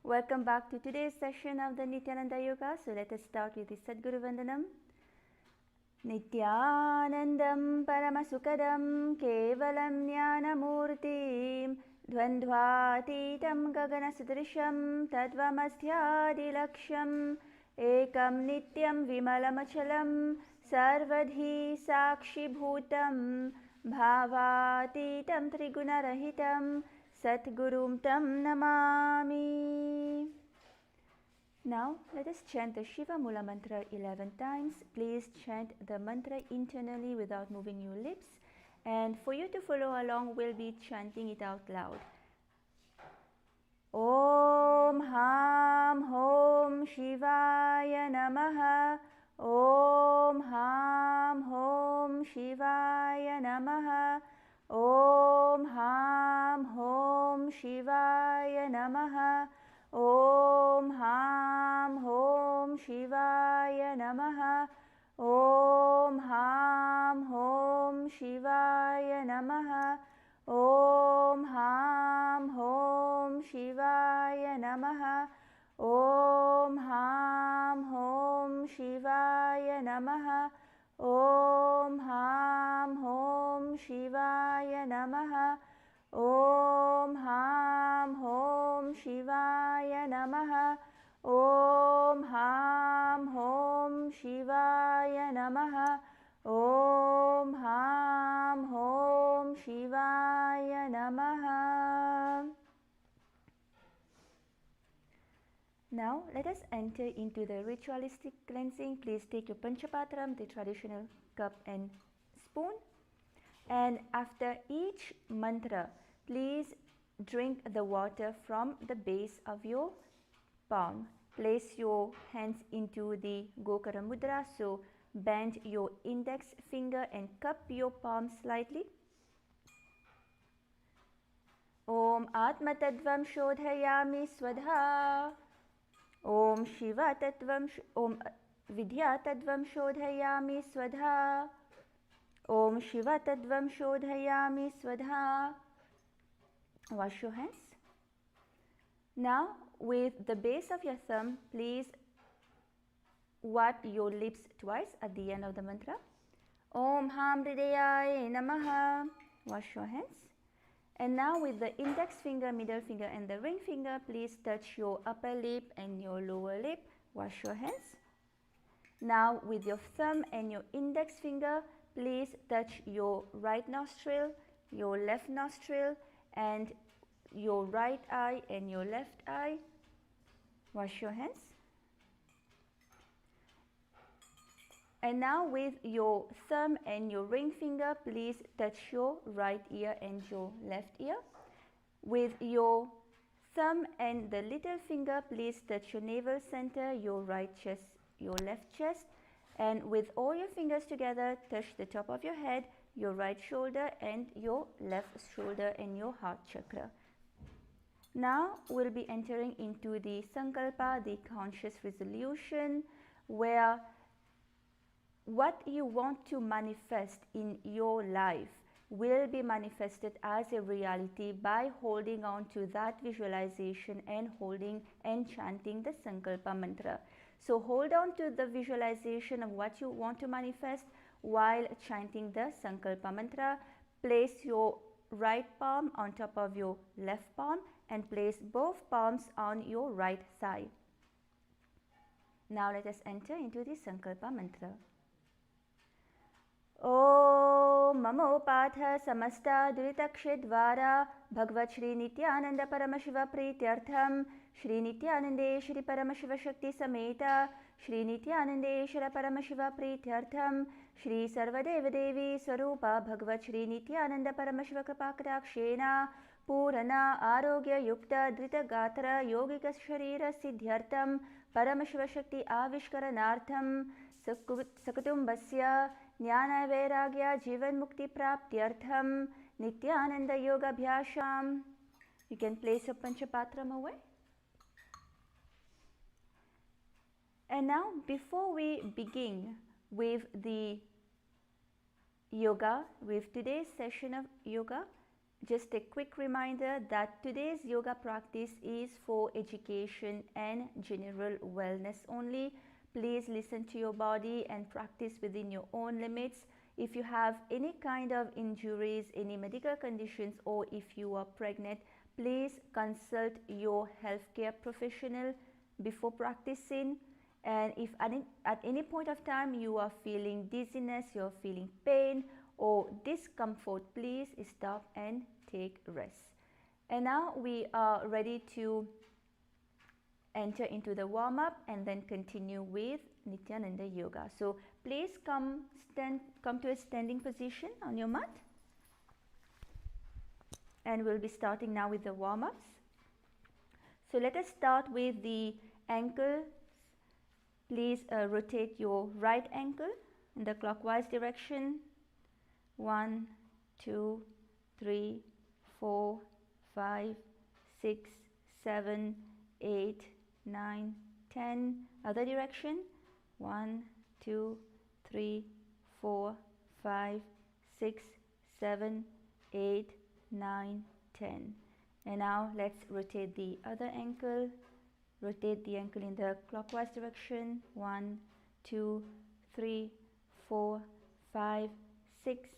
Welcome back to today's session of the Nithyananda Yoga. So let us start with the Sadguru Vandanam. Nithyanandam Paramasukadam Kevalam Jnanamurtim Dvandvatitam Gaganasudrisham Tadvamasthyadilaksham Ekam Nityam Vimalamachalam Sarvadhi Sakshi Bhutam Bhavatitam Trigunarahitam Satgurum Tam Namami. Now let us chant the Shiva Mula mantra 11 times. Please chant the mantra internally without moving your lips. And for you to follow along, we'll be chanting it out loud. Om Ham Hom Shivaya Namaha. Om Ham Hom Shivaya Namaha. Om Ham Hom Shivaya Namaha. Om Ham Hom Shivaya Namaha. Om Ham Hom Shivaya Namaha. Om Ham Hom Shivaya Namaha. Om Ham Hom Shivaya Namaha. Om Ham Hom Shivaya Namaha. Om Ham Hom Shivaya Namaha. Om Ham Hom Shivaya Namaha. Om Ham Hom Shivaya Namaha. Now let us enter into the ritualistic cleansing. Please take your Panchapatram, the traditional cup and spoon. And after each mantra, please drink the water from the base of your palm. Place your hands into the Gokara Mudra. So bend your index finger and cup your palm slightly. Om Atma Tattvam Shodhayami Swadha. Om Shiva Tattvam Om Vidya Tattvam Shodhayami Swadha. Om Shiva Tattvam Shodhayami Swadha. Wash your hands. Now, with the base of your thumb, please wipe your lips twice at the end of the mantra. Om Ham Hridayaya Namaha. Wash your hands. And now with the index finger, middle finger and the ring finger, please touch your upper lip and your lower lip. Wash your hands. Now with your thumb and your index finger, please touch your right nostril, your left nostril and your right eye and your left eye. Wash your hands. And now with your thumb and your ring finger, please touch your right ear and your left ear. With your thumb and the little finger, please touch your navel center, your right chest, your left chest. And with all your fingers together, touch the top of your head, your right shoulder and your left shoulder and your heart chakra. Now we'll be entering into the Sankalpa, the conscious resolution, where what you want to manifest in your life will be manifested as a reality by holding on to that visualization and holding and chanting the Sankalpa mantra. So hold on to the visualization of what you want to manifest while chanting the Sankalpa mantra. Place your right palm on top of your left palm and place both palms on your right thigh. Now let us enter into the Sankalpa mantra. Om Mamopatha Samasta Duritakshedvara Bhagavad Shri Nithyananda Paramashiva Prityartham Shri Nithyanande Shri Paramashiva Shakti Sameta Shri Nithyanandeshwara Paramashiva Prityartham Shri Sarvadeva Devi Swarupa Bhagavad Shri Nithyananda Paramashiva Kripakrakshena Purana Arogya Yukta Drita Gatra Yogika Sharira Siddhyartham Paramashiva Shakti Avishkaranartham Sakutumbasya Jnana Vairagya Jivan Mukti Praptyartham Nithyananda Yoga Bhyasham. You can place your Panchapatram away. And now, before we begin with the yoga, with today's session of yoga, just a quick reminder that today's yoga practice is for education and general wellness only. Please listen to your body and practice within your own limits. If you have any kind of injuries, any medical conditions, or if you are pregnant, please consult your healthcare professional before practicing. And if at any point of time you are feeling dizziness, you're feeling pain or discomfort, please stop and take rest. And now we are ready to enter into the warm-up and then continue with Nithyananda yoga. So please come to a standing position on your mat, and we'll be starting now with the warm-ups. So let us start with the ankles. Please rotate your right ankle in the clockwise direction. 1, 2, 3, 4, 5, 6, 7, 8, 9, 10. Other direction. 1, 2, 3, 4, 5, 6, 7, 8, 9, 10. And now let's rotate the other ankle. Rotate the ankle in the clockwise direction. 1, 2, 3, 4, 5, 6,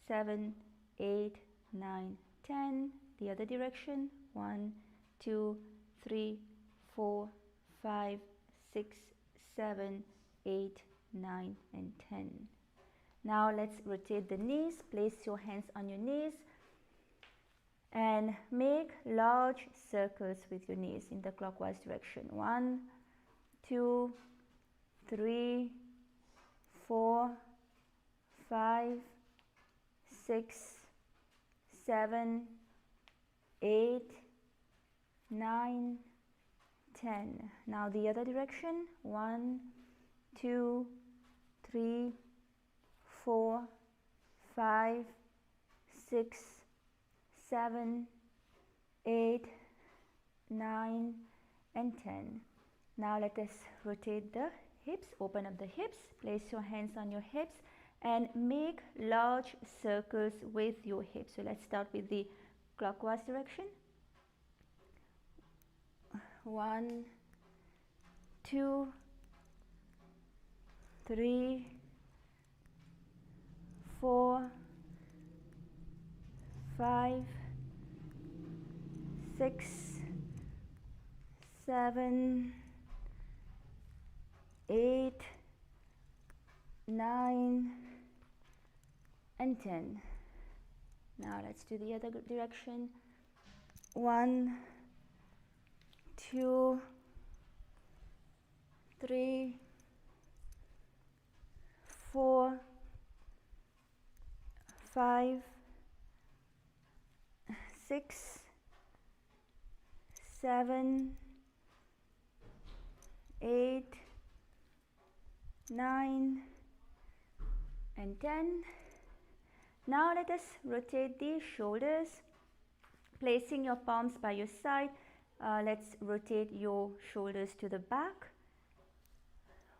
7, 8, 9, 10. The other direction. 1, 2, 3, 4, 5, 6, 7, 8, 9, and 10. Now let's rotate the knees. Place your hands on your knees and make large circles with your knees in the clockwise direction. 1, 2, 3, 4, 5, 6, 7, 8, 9, 10. Now the other direction. 1, 2, 3, 4, 5, 6, 7, 8, 9, and 10. Now let us rotate the hips. Open up the hips. Place your hands on your hips and make large circles with your hips. So let's start with the clockwise direction. 1, 2, 3, 4, 5, 6, 7, 8, 9, and 10. Now let's do the other direction. 1, 2, 3, 4, 5, 6, 7, 8, 9, and 10. Now let us rotate the shoulders, placing your palms by your side. Let's rotate your shoulders to the back.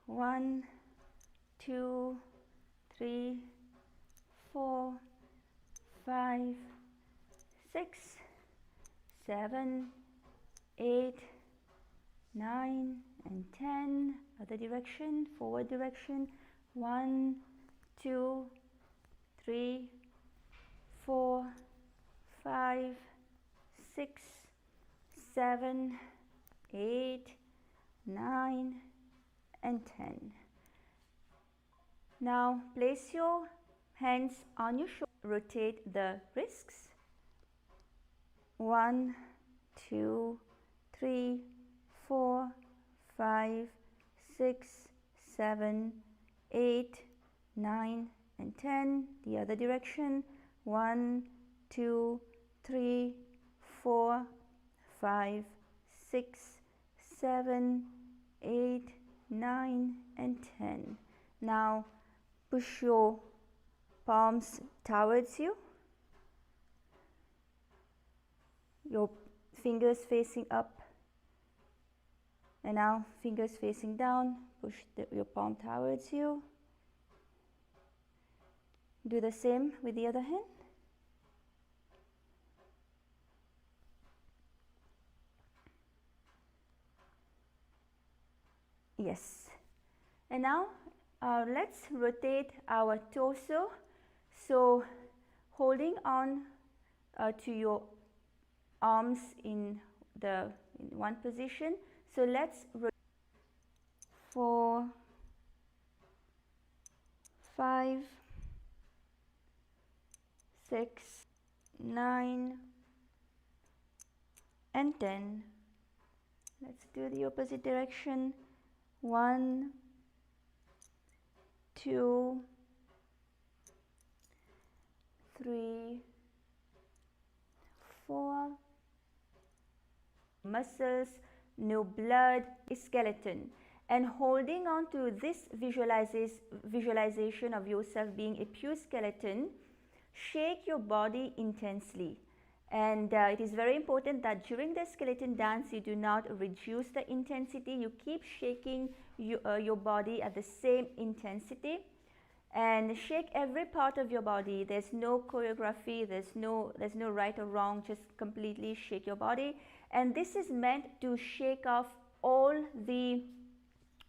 1, 2, 3, 4, 5, 6, 7, 8, 9, and 10. Other direction, forward direction. 1, 2, 3, 4, 5, 6, 7, 8, 9, and 10. Now place your hands on your shoulders. Rotate the wrists. 1, 2, 3, 4, 5, 6, 7, 8, 9, and 10. The other direction. 1, 2, 3, 4, 5, 6, 7, 8, 9, and 10. Now push your palms towards you. Your fingers facing up. And now fingers facing down. Push your palm towards you. Do the same with the other hand. Yes. And now let's rotate our torso. So holding on to your arms in one position. So let's rotate 4, 5, 6, 9, and 10. Let's do the opposite direction. 1, 2, 3, 4. Muscles, no blood, skeleton. And holding on to this visualization of yourself being a pure skeleton, shake your body intensely. And it is very important that during the skeleton dance you do not reduce the intensity, you keep shaking your body at the same intensity, and shake every part of your body. There's no choreography, there's no right or wrong, just completely shake your body. And this is meant to shake off all the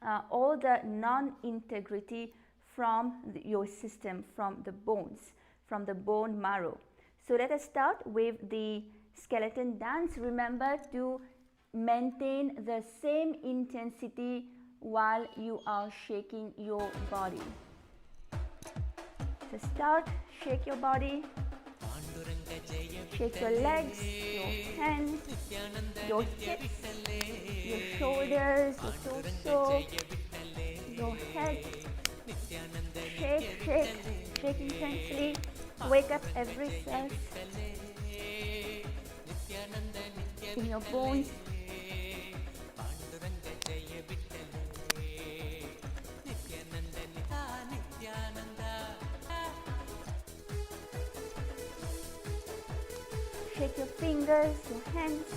non-integrity from your system, from the bones, from the bone marrow. So let us start with the skeleton dance. Remember to maintain the same intensity while you are shaking your body. So start, shake your body, shake your legs, your hands, your hips, your shoulders, your torso, your head. Shake, shake, shake intensely. Wake up every cell in your bones. Shake your fingers, your hands.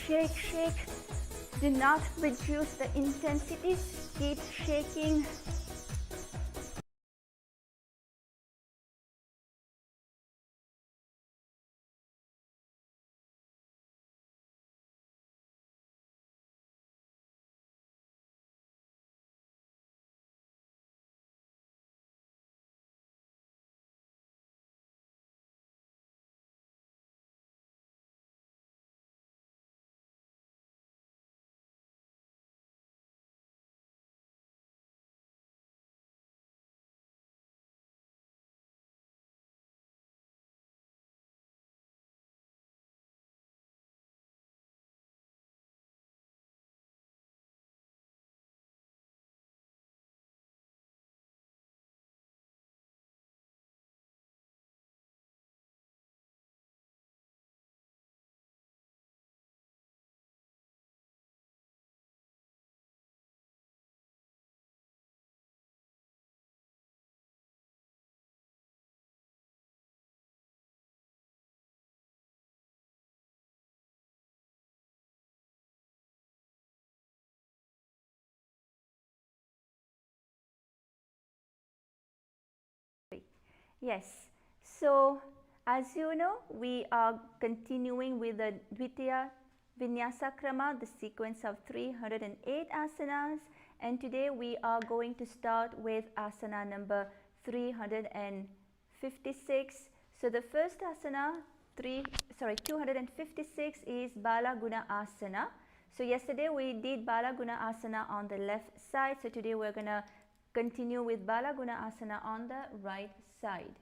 Shake, shake. Do not reduce the intensity. Keep shaking. Yes, so as you know, we are continuing with the Dvithiya Vinyasa Krama, the sequence of 308 asanas, and today we are going to start with asana number 356. So the first asana, 256 is Bala Guna Asana. So yesterday we did Bala Guna Asana on the left side, so today we're going to continue with Bala Guna Asana on the right side.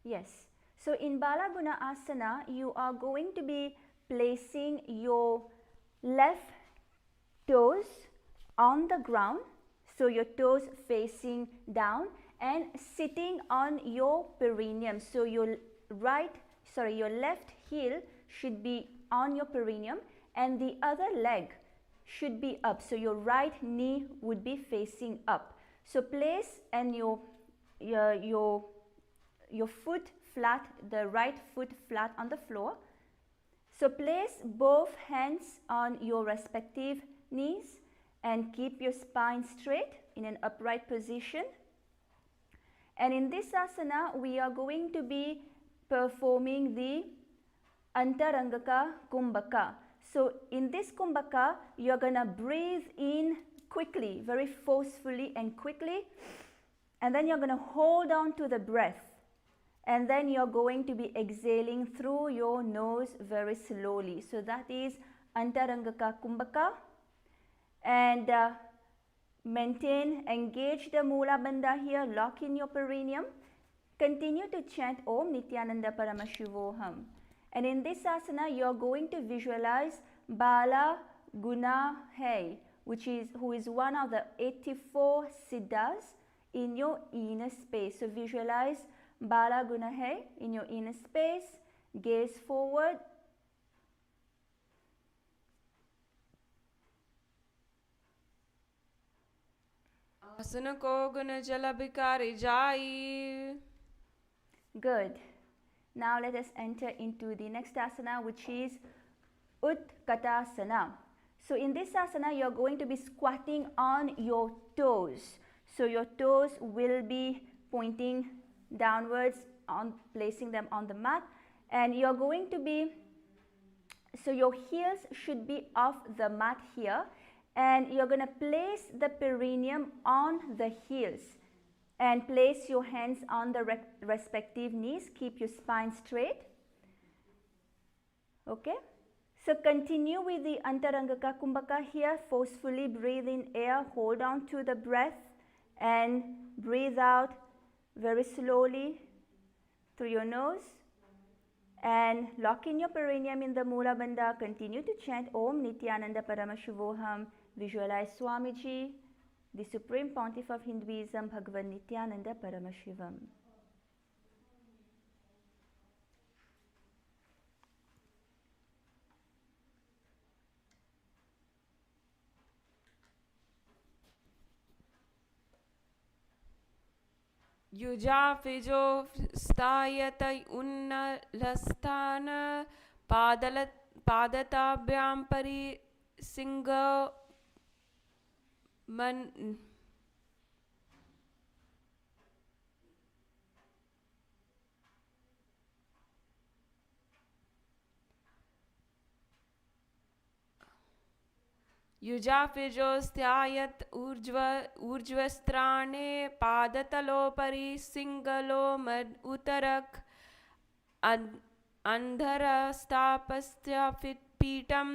Yes, so in Bala Guna Asana, you are going to be placing your left toes on the ground. So your toes facing down and sitting on your perineum. So your left heel should be on your perineum and the other leg should be up. So your right knee would be facing up. So place and your foot flat, the right foot flat on the floor. So place both hands on your respective knees and keep your spine straight in an upright position. And in this asana, we are going to be performing the Antarangaka Kumbhaka. So in this Kumbhaka, you're going to breathe in quickly, very forcefully and quickly. And then you're going to hold on to the breath. And then you're going to be exhaling through your nose very slowly. So that is Antarangaka Kumbhaka. And maintain, engage the Mula Bandha here, lock in your perineum. Continue to chant Om Nithyananda Paramashivoham. And in this asana, you're going to visualize Bala Guna Hai, who is one of the 84 siddhas in your inner space. So visualize Bala Guna Hai in your inner space, gaze forward. आसन को गुण जल बिकारी जाई. Good. Now let us enter into the next asana, which is Utkatasana. So in this asana, you're going to be squatting on your toes. So your toes will be pointing downwards, placing them on the mat. And you're going to be, so your heels should be off the mat here. And you're going to place the perineum on the heels. And place your hands on the respective knees. Keep your spine straight. Okay. So continue with the Antarangaka Kumbhaka here. Forcefully breathe in air. Hold on to the breath. And breathe out very slowly through your nose. And lock in your perineum in the Mula Bandha. Continue to chant Om Nithyananda Paramashivoham. Visualize Swamiji, the Supreme Pontiff of Hinduism, Bhagavan Nithyananda Paramashivam. युजाफिजो स्थायत उन्नलस्थान पादताभ्यां परिसिंग मन युजाफिजोस्त्यायत ऊर्ध्वस्त्राणे पादतलोपरि सिंगलो मद उतरक अंधरस्तापस्त्यापीठम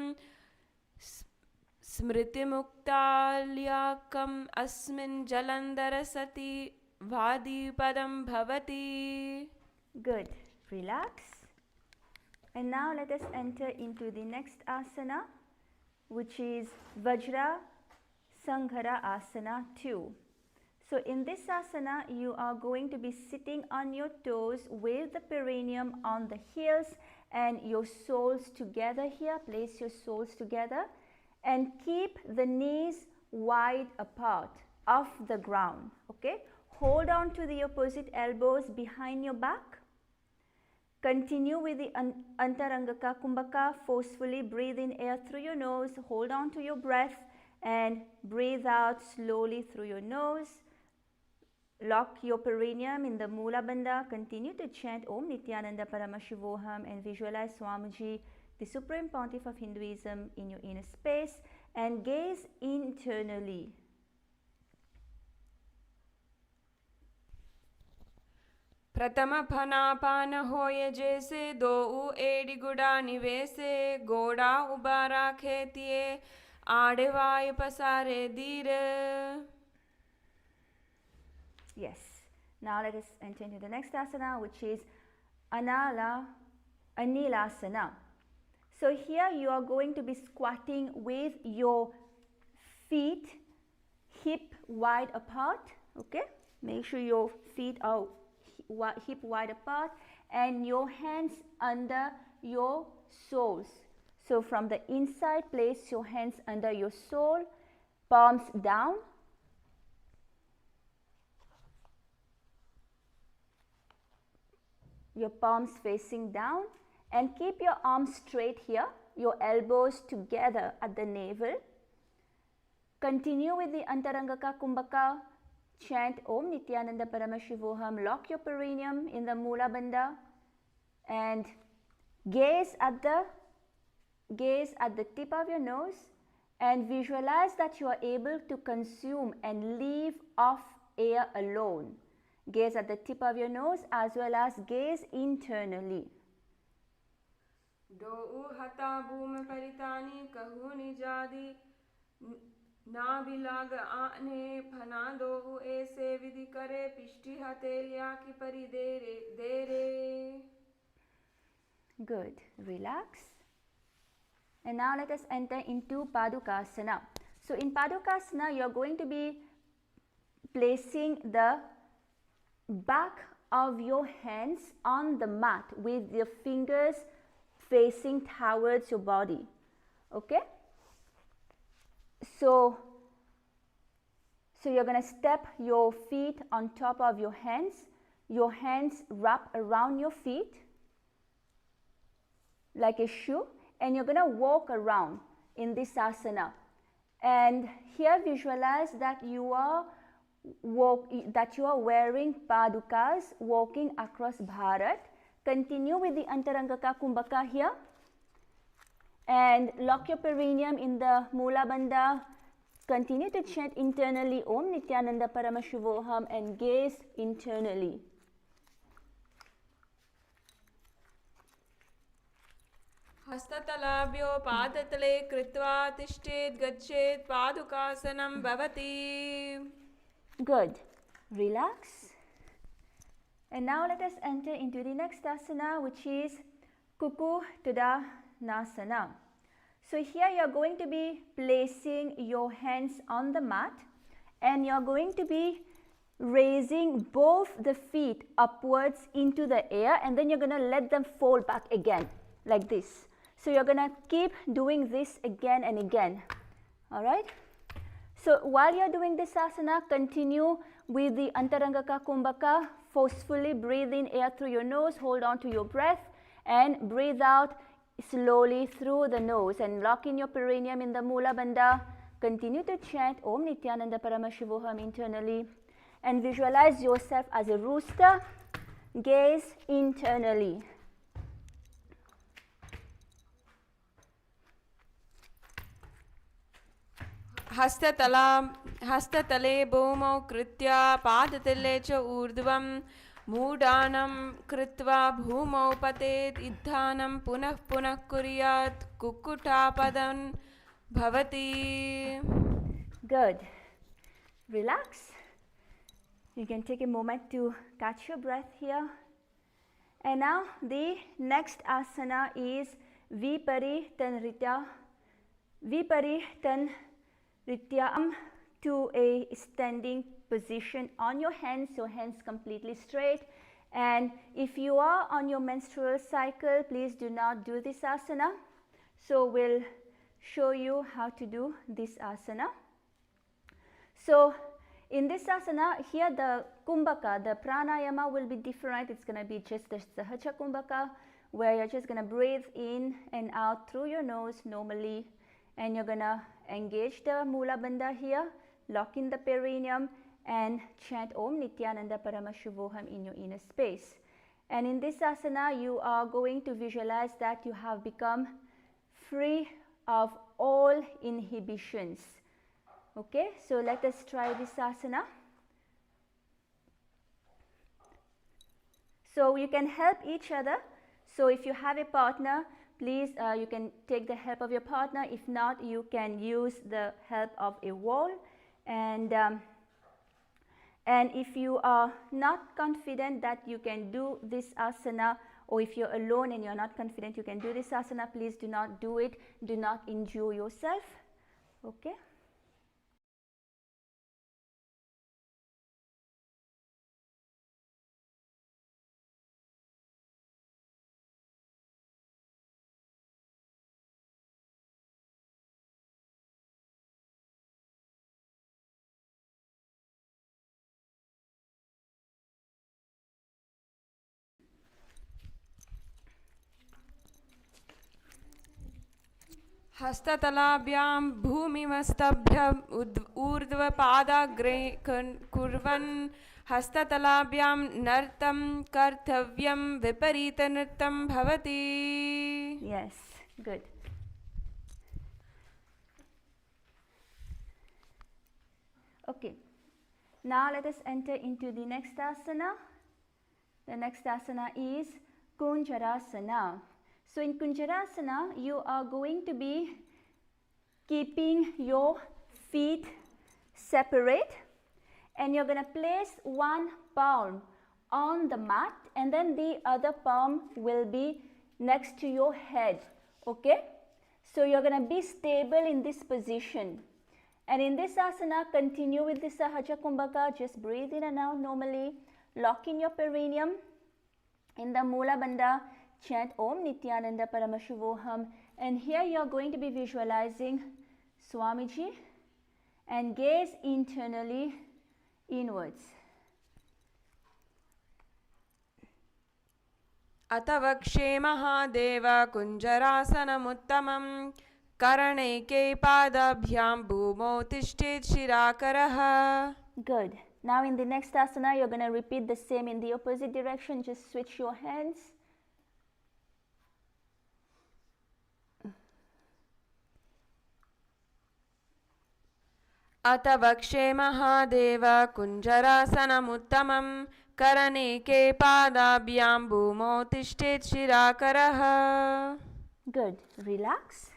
स्मृतिमुक्ताल्याकम् अस्मिन् जलंधर सति वादीपदं भवति. Good. Relax. And now let us enter into the next asana, which is Vajra Sanghara Asana 2. So in this asana, you are going to be sitting on your toes with the perineum on the heels and your soles together here. Place your soles together and keep the knees wide apart off the ground. Okay? Hold on to the opposite elbows behind your back. Continue with the Antarangaka Kumbhaka. Forcefully breathe in air through your nose. Hold on to your breath and breathe out slowly through your nose. Lock your perineum in the Mula Bandha. Continue to chant Om Nithyananda Paramashivoham and visualize Swamiji, the Supreme Pontiff of Hinduism, in your inner space and gaze internally. प्रथम फनापान होय जैसे दो AD गुड़ा निवेसे गोड़ा उबारा खेतिए आड़े वाय पसारे धीर. Yes. Now let us enter into the next asana, which is Anilasana. So here you are going to be squatting with your feet hip wide apart. Okay, make sure your feet are hip wide apart and your hands under your soles. So from the inside, place your hands under your sole, palms down. Your palms facing down, and keep your arms straight here, your elbows together at the navel. Continue with the Antarangaka Kumbhaka. Chant Om Nithyananda Paramashivoham. Lock your perineum in the Mula Bandha and gaze at the tip of your nose and visualize that you are able to consume and leave off air alone. Gaze at the tip of your nose as well as gaze internally. Do hata bhuma paritani kahuni jadi na bilag aane phana do aise vidhi kare pishti hatelya ki pari dere. Good. Relax. And now let us enter into Padukasana. So in Padukasana, you are going to be placing the back of your hands on the mat with your fingers facing towards your body. Okay? So you're going to step your feet on top of your hands wrap around your feet like a shoe, and you're going to walk around in this asana. And here visualize that you are wearing padukas walking across Bharat. Continue with the Antarangaka Kumbhaka here and lock your perineum in the Mula Bandha. Continue to chant internally Om Nithyananda Paramashivoham and gaze internally. Hastatalabhyo padatale kritva tishtet gachet padukasanam bhavati. Good. Relax. And now let us enter into the next asana, which is Kuku Tadasana. So here you are going to be placing your hands on the mat and you are going to be raising both the feet upwards into the air, and then you're going to let them fall back again like this. So you're going to keep doing this again and again. All right. So while you're doing this asana, continue with the Antarangaka Kumbhaka. Forcefully breathe in air through your nose, hold on to your breath and breathe out slowly through the nose and lock in your perineum in the Mula Bandha. Continue to chant Om Nithyananda Paramashivoham internally and visualize yourself as a rooster. Gaze internally. हस्ततले भूमौ कृत्या पादतले च ऊर्ध्वं मूढानं कृत्वा भूमौ पतेत् इद्धानं पुनः पुनः कुर्यात् कुक्कुटापदं भवति. Good. Relax. You can take a moment to catch your breath here. And now the next asana is Viparitanritya. Rityam to a standing position on your hands, your hands completely straight. And if you are on your menstrual cycle, please do not do this asana. So we'll show you how to do this asana. So in this asana, here the kumbhaka, the pranayama will be different. It's going to be just the sahaja kumbhaka, where you're just going to breathe in and out through your nose normally. And you're going to engage the Mula Bandha here, lock in the perineum and chant Om Nithyananda Paramashivoham in your inner space. And in this asana, you are going to visualize that you have become free of all inhibitions. Okay, so let us try this asana. So you can help each other. So if you have a partner, please, you can take the help of your partner. If not, you can use the help of a wall. And if you are not confident that you can do this asana, or if you're alone and you're not confident you can do this asana, please do not do it. Do not injure yourself. Okay. हस्ततलाभ्यां भूमिमस्तभ्य ऊर्ध्वपादाग्रे कुर्वन् हस्ततलाभ्यां नर्तं कर्तव्यं विपरीतनृत्तं भवति. Yes, good. Okay, now let us enter into the next asana. The next asana is Kunjarasana. So in Kunjarasana, you are going to be keeping your feet separate, and you're going to place one palm on the mat, and then the other palm will be next to your head. Okay, so you're going to be stable in this position, and in this asana continue with the Sahaja Kumbhaka. Just breathe in and out normally, lock in your perineum. In the Mula Bandha, chant Om Nithyananda Paramashivoham, and here you are going to be visualizing Swamiji and gaze internally inwards. अतवक्षे Mahadev कुञ्जरासनमुत्तमं करणैके पादाभ्यां भूमौ तिष्ठेत् शिराकरः. Good. Now in the next asana, you're going to repeat the same in the opposite direction. Just switch your hands. अतवक्षे Mahadev कुञ्जरासनमुत्तमं करणैके पादाभ्यां भूमौ तिष्ठेत् शिराकरः. Good. Relax.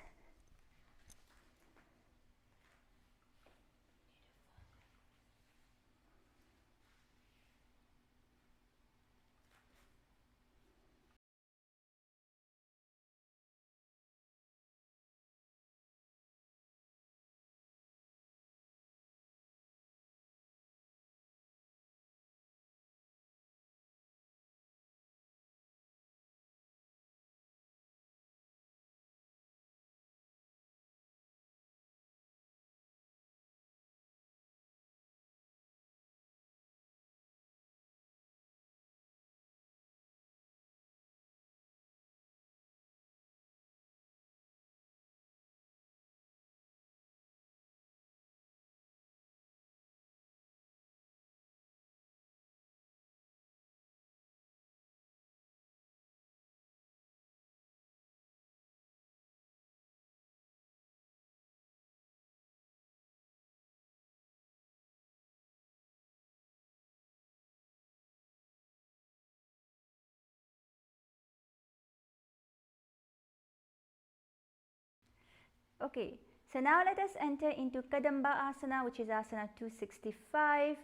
Okay, so now let us enter into Kadamba Asana, which is Asana 265.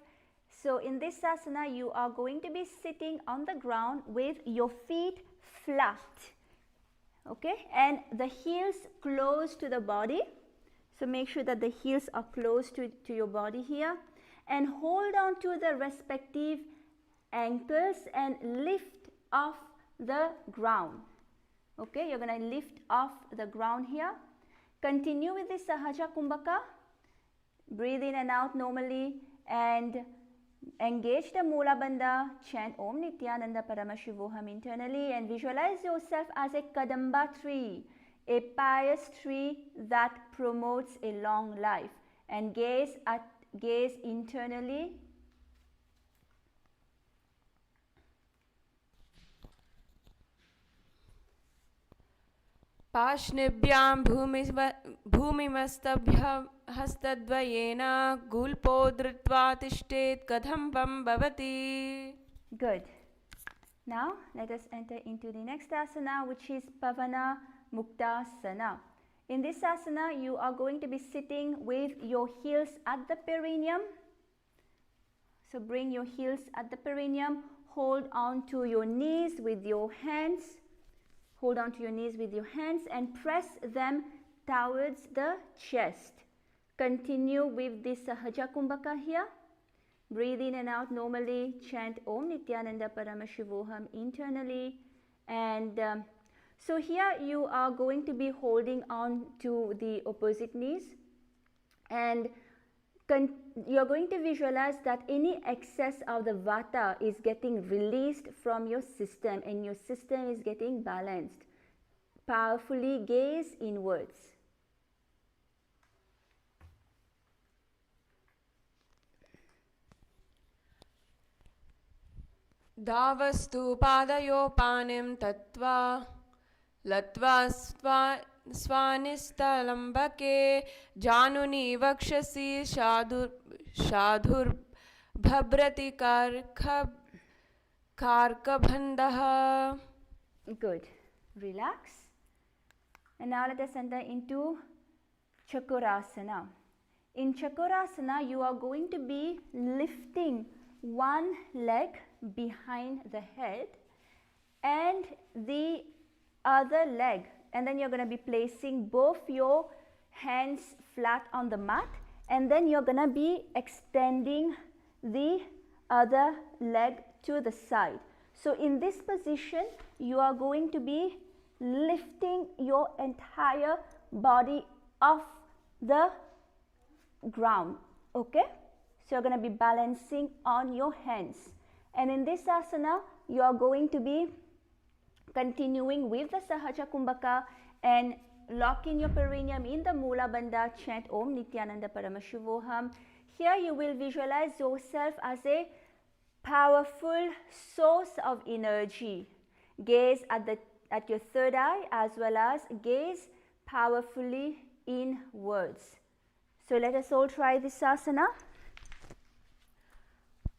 So in this asana, you are going to be sitting on the ground with your feet flat, okay, and the heels close to the body. So make sure that the heels are close to your body here, and hold on to the respective ankles and lift off the ground. Okay, you're going to lift off the ground here. Continue with the Sahaja Kumbhaka. Breathe in and out normally and engage the Mula Bandha. Chant Om Nithyananda Paramashivoham internally and visualize yourself as a Kadamba tree, a pious tree that promotes a long life, and gaze internally. पाष्णिभ्यां भूमिमस्तभ्य हस्तद्वयेन गूल्पो धृत्वा तिष्ठेत् कदम्बं भवति. Good. Now let us enter into the next asana, which is Pavana Muktasana. In this asana, you are going to be sitting with your heels at the perineum. So bring your heels at the perineum. Hold on to your knees with your hands. Hold on to your knees with your hands and press them towards the chest. Continue with the Sahaja Kumbhaka here. Breathe in and out normally. Chant Om Nithyananda Paramashivoham internally. And so here you are going to be holding on to the opposite knees. And you're going to visualize that any excess of the vata is getting released from your system and your system is getting balanced. Powerfully gaze inwards. Davastu padayo panim tatva latva swanistalambake januni vakshasi shadhur bhabrati karkabhandaha. Good. Relax. And now let us enter into Chakrasana. In Chakrasana, you are going to be lifting one leg behind the head and the other leg, and then you're going to be placing both your hands flat on the mat, and then you're going to be extending the other leg to the side. So in this position, you are going to be lifting your entire body off the ground. Okay, so you're going to be balancing on your hands, and in this asana you are going to be continuing with the Sahaja Kumbhaka and locking your perineum in the Mula Bandha. Chant Om Nithyananda Paramashivoham. Here you will visualize yourself as a powerful source of energy. Gaze at your third eye as well as gaze powerfully inwards. So let us all try this asana.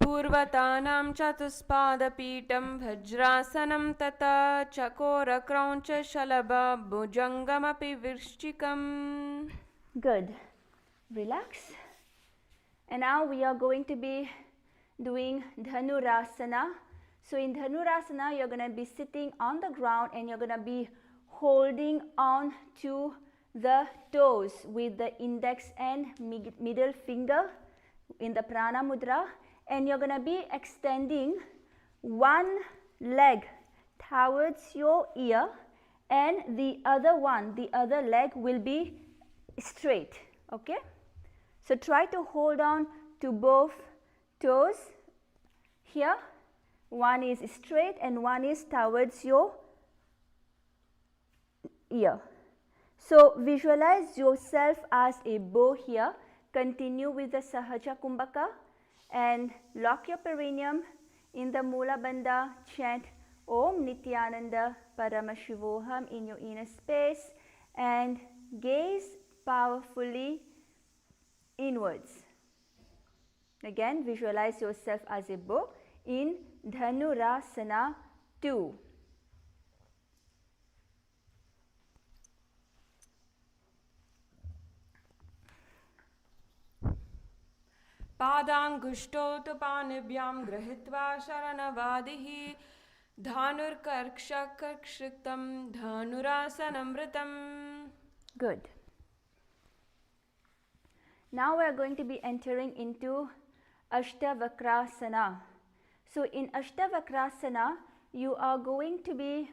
Purvatanam chatuspadapītam vajrasanam tata chakora krauncha shalabha bhujangamapi virshchikam. Good. Relax. And now we are going to be doing Dhanurasana. So in Dhanurasana, you're going to be sitting on the ground and you're going to be holding on to the toes with the index and middle finger in the Prana Mudra, and you're going to be extending one leg towards your ear and the other leg will be straight. Okay, so try to hold on to both toes. Here one is straight and one is towards your ear. So visualize yourself as a bow here. Continue with the Sahaja Kumbhaka and lock your perineum in the Mula Bandha. Chant Om Nithyananda Paramashivoham in your inner space and gaze powerfully inwards. Again, visualize yourself as a bow in Dhanurasana 2. Padangushto panibhyam grahitva sharanavadihi dhanurkarkshakarkshritam dhanurasanamritam. Good. Now we are going to be entering into Ashtavakrasana. So in Ashtavakrasana, you are going to be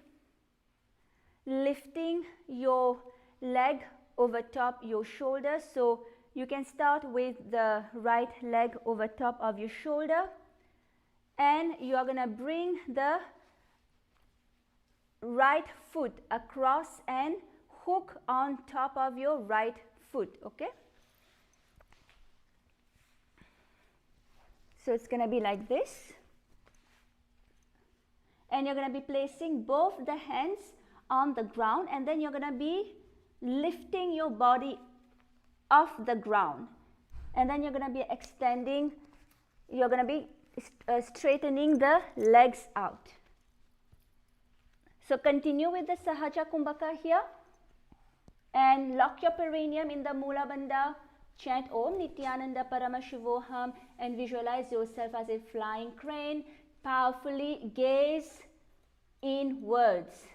lifting your leg over top your shoulders. So you can start with the right leg over top of your shoulder, and you are going to bring the right foot across and hook on top of your right foot. Okay, so it's going to be like this, and you're going to be placing both the hands on the ground, and then you're going to be lifting your body off the ground, and then you're going to be extending, you're going to be straightening the legs out. So continue with the Sahaja Kumbhaka here and lock your perineum in the Mula Bandha. Chant Om Nithyananda Paramashivoham and visualize yourself as a flying crane. Powerfully gaze inwards.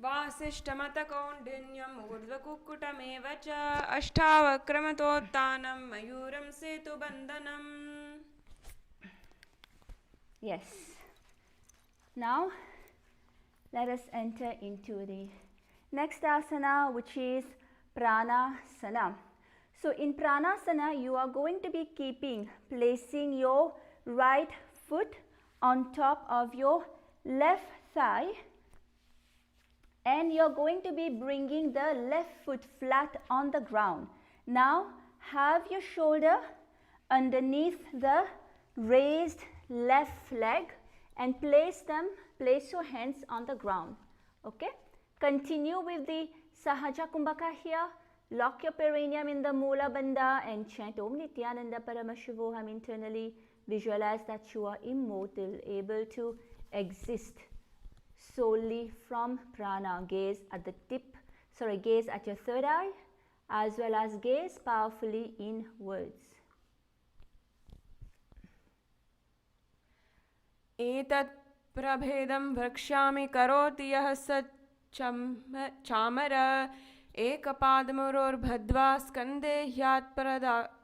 Vasishtamatakaundinyam urdhvakukutameva cha ashtavakramatottanam mayuram setubandhanam. Yes. Now let us enter into the next asana, which is Pranasana. So in Pranasana, you are going to be placing your right foot on top of your left thigh, and you're going to be bringing the left foot flat on the ground. Now have your shoulder underneath the raised left leg and place your hands on the ground. Okay, continue with the Sahaja Kumbhaka here. Lock your perineum in the Mula Bandha and chant Om Nithyananda Paramashivoham internally. Visualize that you are immortal, able to exist solely from prana. Gaze at your third eye, as well as gaze powerfully inwards. एतत् प्रभेदं वक्ष्यामि करोति यः स चामर एकपादमुरोर्भद्वा स्कन्दे ह्यात्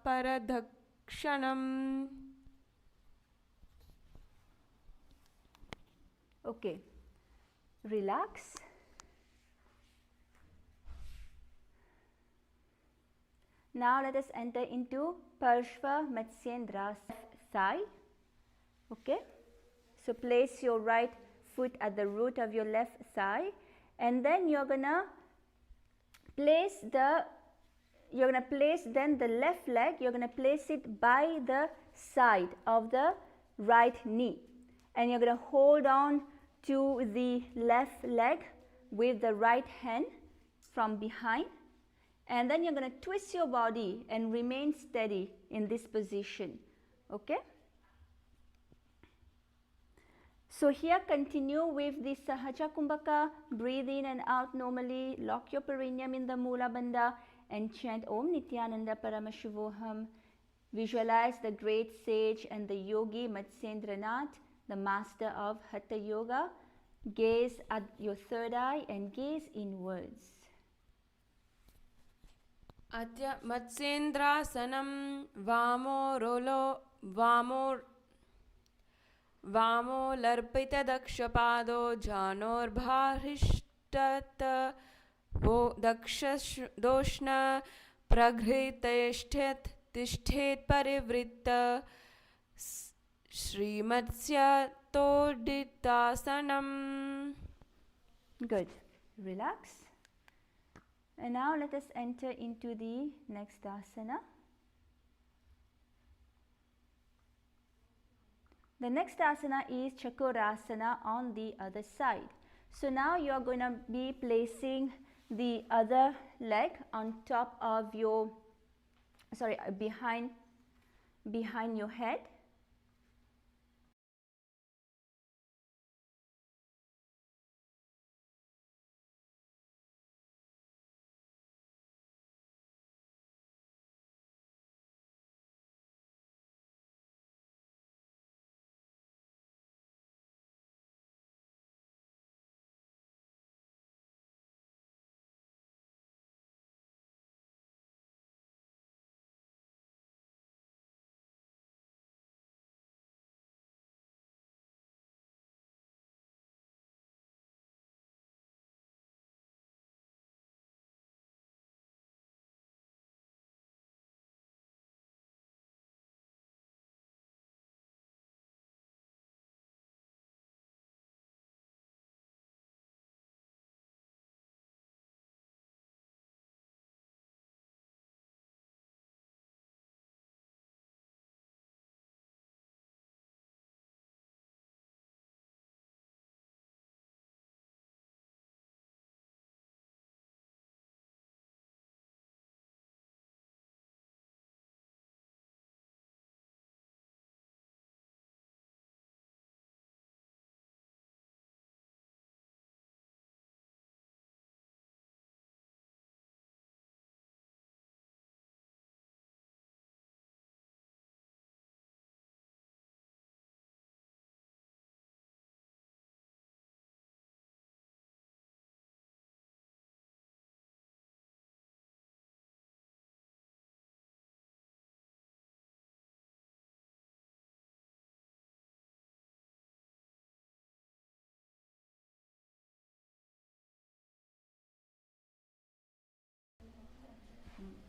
परदक्षिणम्. Okay, relax. Now let us enter into Parshva Matsyendra thigh. Okay, so place your right foot at the root of your left thigh, and then you're gonna place the left leg, you're gonna place it by the side of the right knee, and you're gonna hold on to the left leg with the right hand from behind, and then you're going to twist your body and remain steady in this position. Okay, so here continue with the Sahaja Kumbhaka. Breathe in and out normally. Lock your perineum in the Mula Bandha and chant Om Nithyananda Paramashivoham. Visualize the great sage and the yogi Matsyendranath, the master of Hatha Yoga. Gaze at your third eye and gaze inwards. Atya Matsyendrasanam Vamo larpita dakshapado janor bharishtat daksha doshna praghriteshtet tishthet parivritta Srimatsya Todidasanam. Good. Relax. And now let us enter into the next asana. The next asana is Chakurasana on the other side. So now you are going to be placing the other leg on top of your, behind your head.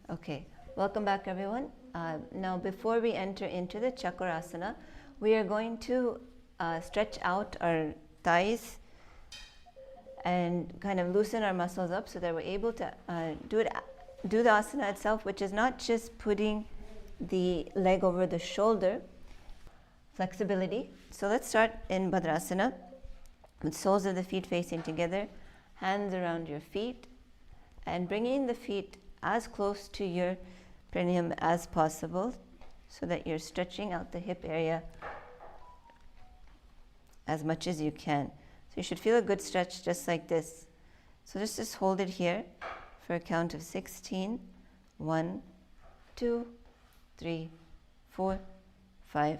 Okay, welcome back everyone. Now before we enter into the Chakrasana, we are going to stretch out our thighs and kind of loosen our muscles up so that we're able to do it do the asana itself, which is not just putting the leg over the shoulder, flexibility. So let's start in Bhadrasana with soles of the feet facing together, hands around your feet, and bringing the feet as close to your perineum as possible so that you're stretching out the hip area as much as you can. So you should feel a good stretch just like this. So just hold it here for a count of 16. 1, 2, 3, 4, 5,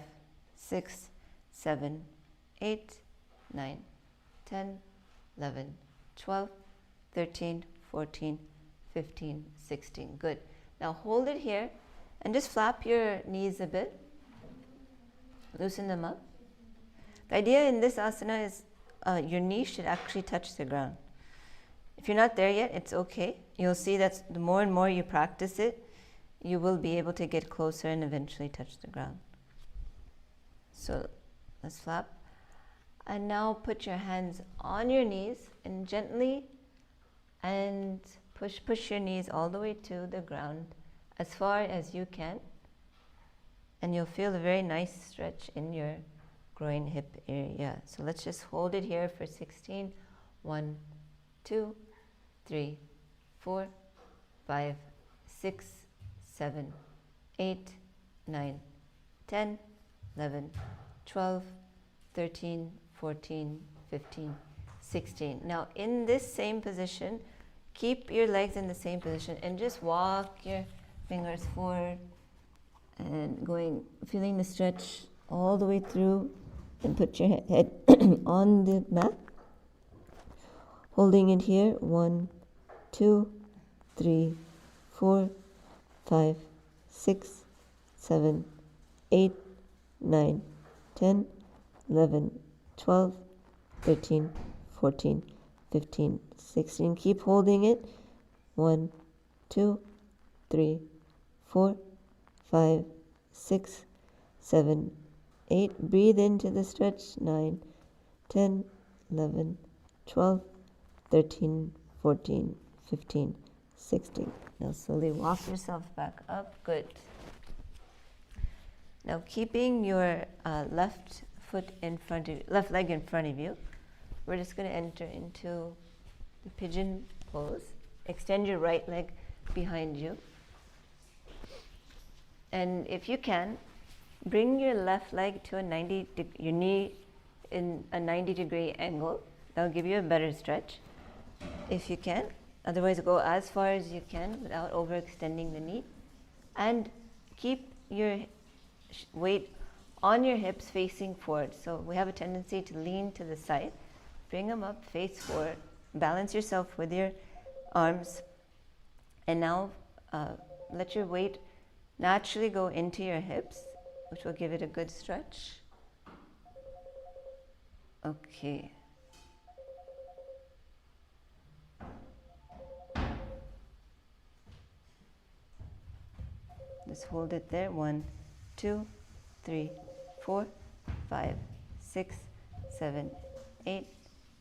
6, 7, 8, 9, 10, 11, 12, 13, 14, 15, 16. Good. Now hold it here and just flap your knees a bit. Loosen them up. The idea in this asana is your knees should actually touch the ground. If you're not there yet, it's okay. You'll see that the more and more you practice it, you will be able to get closer and eventually touch the ground. So let's flap. And now put your hands on your knees and gently and push your knees all the way to the ground as far as you can. And you'll feel a very nice stretch in your groin hip area. So let's just hold it here for 16. 1, 2, 3, 4, 5, 6, 7, 8, 9, 10, 11, 12, 13, 14, 15, 16. Now in this same position, keep your legs in the same position and just walk your fingers forward and feeling the stretch all the way through, and put your head on the mat. Holding it here. 1, 2, 3, 4, 5, 6, 7, 8, 9, 10, 11, 12, 13, 14, 15, 16. Keep holding it. 1, 2, 3, 4, 5, 6, 7, 8. Breathe into the stretch. 9, 10, 11, 12, 13, 14, 15, 16. Now slowly walk yourself back up. Good. Now keeping your left leg in front of you, we're just going to enter into the pigeon pose. Extend your right leg behind you. And if you can, bring your left leg to your knee in a 90-degree angle. That'll give you a better stretch if you can. Otherwise, go as far as you can without overextending the knee. And keep your weight on your hips facing forward. So we have a tendency to lean to the side. Bring them up, face forward. Balance yourself with your arms. And now let your weight naturally go into your hips, which will give it a good stretch. Okay. Just hold it there. 1, 2, 3, 4, 5, 6, 7, 8,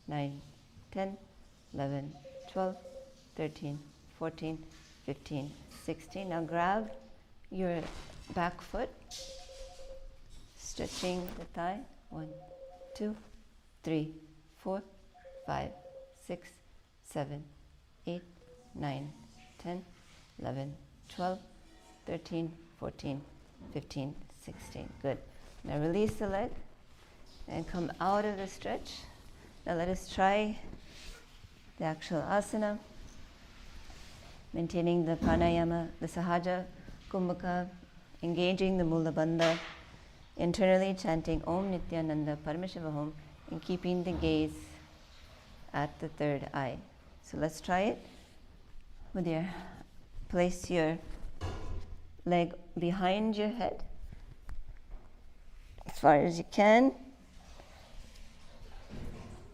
9, 10, 11, 12, 13, 14, 15, 16. Now grab your back foot, stretching the thigh. 1, 2, 3, 4, 5, 6, 7, 8, 9, 10, 11, 12, 13, 14, 15, 16. Good. Now release the leg and come out of the stretch. Now let us try the actual asana, maintaining the pranayama, the sahaja kumbhaka, engaging the mula bandha, internally chanting Om Nithyananda Paramashiva Hum, and keeping the gaze at the third eye. So let's try it. Place your leg behind your head as far as you can.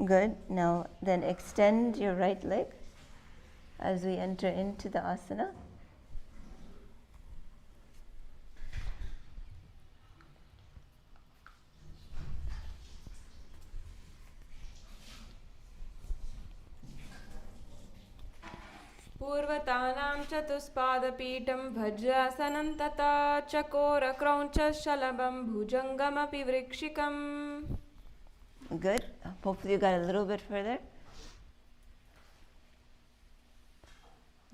Good. Now then extend your right leg as we enter into the asana. पूर्वतानां चतुष्पादपीठं वज्रासनं तथा चकोरक्रौञ्चशलभं भुजङ्गमपि वृक्षिकम्. Good. Hopefully you got a little bit further.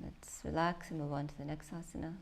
Let's relax and move on to the next asana.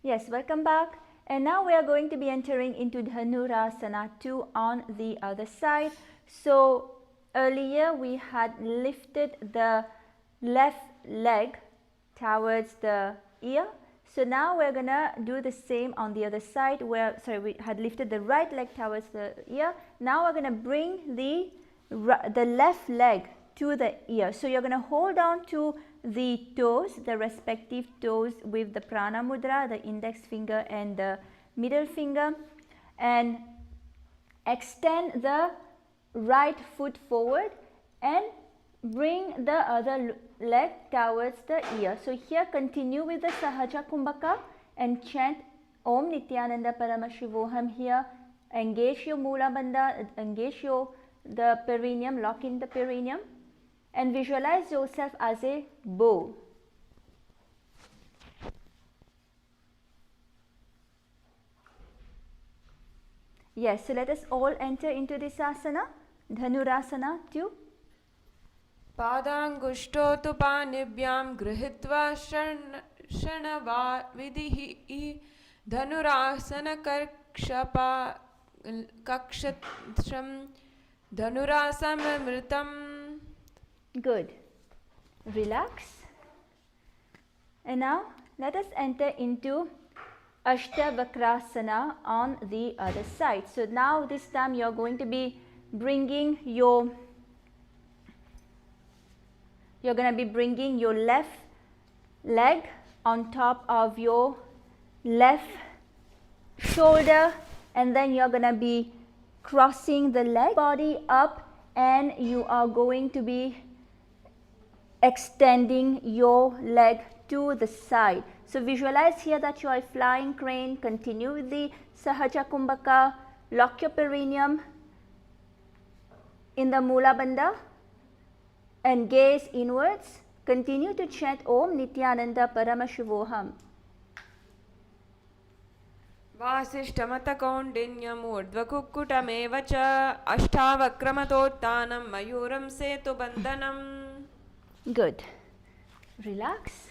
Yes, welcome back. And now we are going to be entering into Dhanurasana 2 on the other side. So earlier we had lifted the left leg towards the ear. So now we're gonna do the same on the other side where, sorry, we had lifted the right leg towards the ear. Now we're gonna bring the left leg to the ear. So you're gonna hold on to the toes, the respective toes with the prana mudra, the index finger and the middle finger, and extend the right foot forward and bring the other leg towards the ear. So here continue with the Sahaja Kumbhaka and chant Om Nithyananda Paramashivoham here. Engage your Mula Bandha, engage the perineum, lock in the perineum, and visualize yourself as a bow. Yes, so let us all enter into this asana, Dhanurasana 2. पादाङ्गुष्ठोतु पाणिभ्यां गृहीत्वा शरणवाविधिः धनुरासनकक्षं धनुरासममृतम्. Good. Relax. And now let us enter into Ashtavakrasana on the other side. So now this time you are going to be bringing your left leg on top of your left shoulder, and then you're going to be crossing the leg body up, and you are going to be extending your leg to the side. So visualize here that you are a flying crane. Continue with the Sahaja Kumbhaka. Lock your perineum in the Mula Bandha and gaze inwards. Continue to chant Om Nithyananda Paramashivoham. वासिष्ठमतकौण्डिन्यमूर्ध्वकुक्कुटमेव च अष्टावक्रमतोत्थानं मयूरं सेतुबन्धनम्. Good. Relax.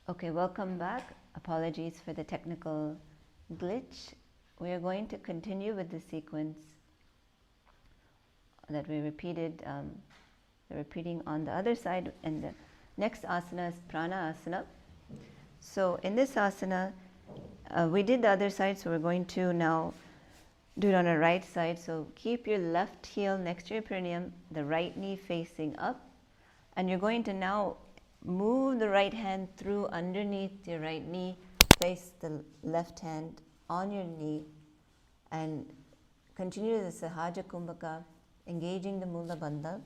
Okay, welcome back. Apologies for the technical glitch. We are going to continue with the sequence that we repeated, repeating on the other side, and the next asana is prana asana. So in this asana, we did the other side, so we're going to now do it on our right side. So keep your left heel next to your perineum, the right knee facing up, and you're going to now move the right hand through underneath your right knee, place the left hand on your knee, and continue the Sahaja Kumbhaka, engaging the Mula Bandha,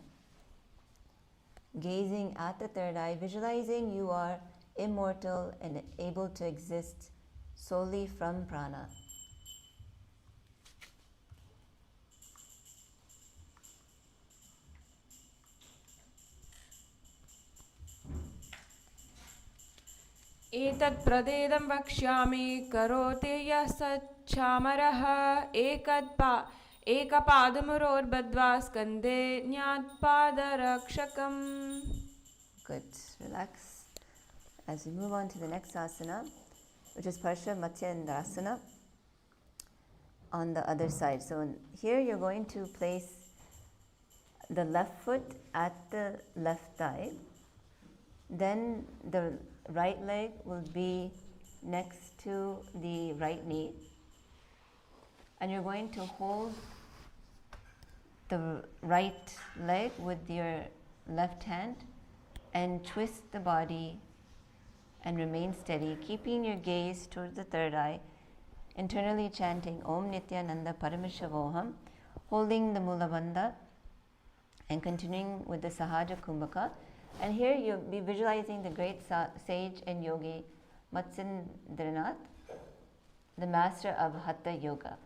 gazing at the third eye, visualizing you are immortal and able to exist solely from prana. एतत् प्रदेदं वक्ष्यामि करोति यः सच्छामरः एकपादमुरोर्बद्ध्वा स्कन्धे न्यात्पादरक्षकम्. Good. Relax as we move on to the next asana, which is Parsha Matsyendasana on the other side. So here you're going to place the left foot at the left thigh. Then the right leg will be next to the right knee, and you're going to hold the right leg with your left hand and twist the body and remain steady, keeping your gaze towards the third eye, internally chanting Om Nithyananda Parameshavoham, holding the Mula Bandha and continuing with the Sahaja Kumbhaka. And here you'll be visualizing the great sage and yogi Matsyendranath, the master of Hatha Yoga.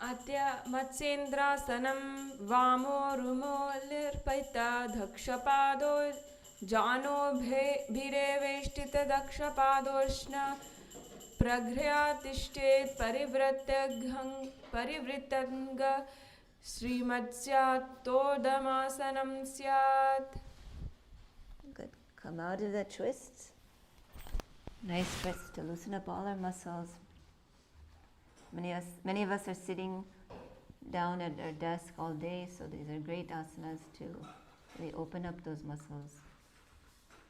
अद्य मत्स्येन्द्रासनं वामो रुमो लिर्पिता दक्षपादो जानो भिरेवेष्टित दक्षपादोष्ण प्रघ्र्यातिष्ठेत् परिवृत्तङ्ग श्रीमत्स्यात्तोदमासनं स्यात्. Good. Come out of the twist. Nice twist to loosen up all our muscles. Many of us are sitting down at our desk all day, so these are great asanas to really open up those muscles.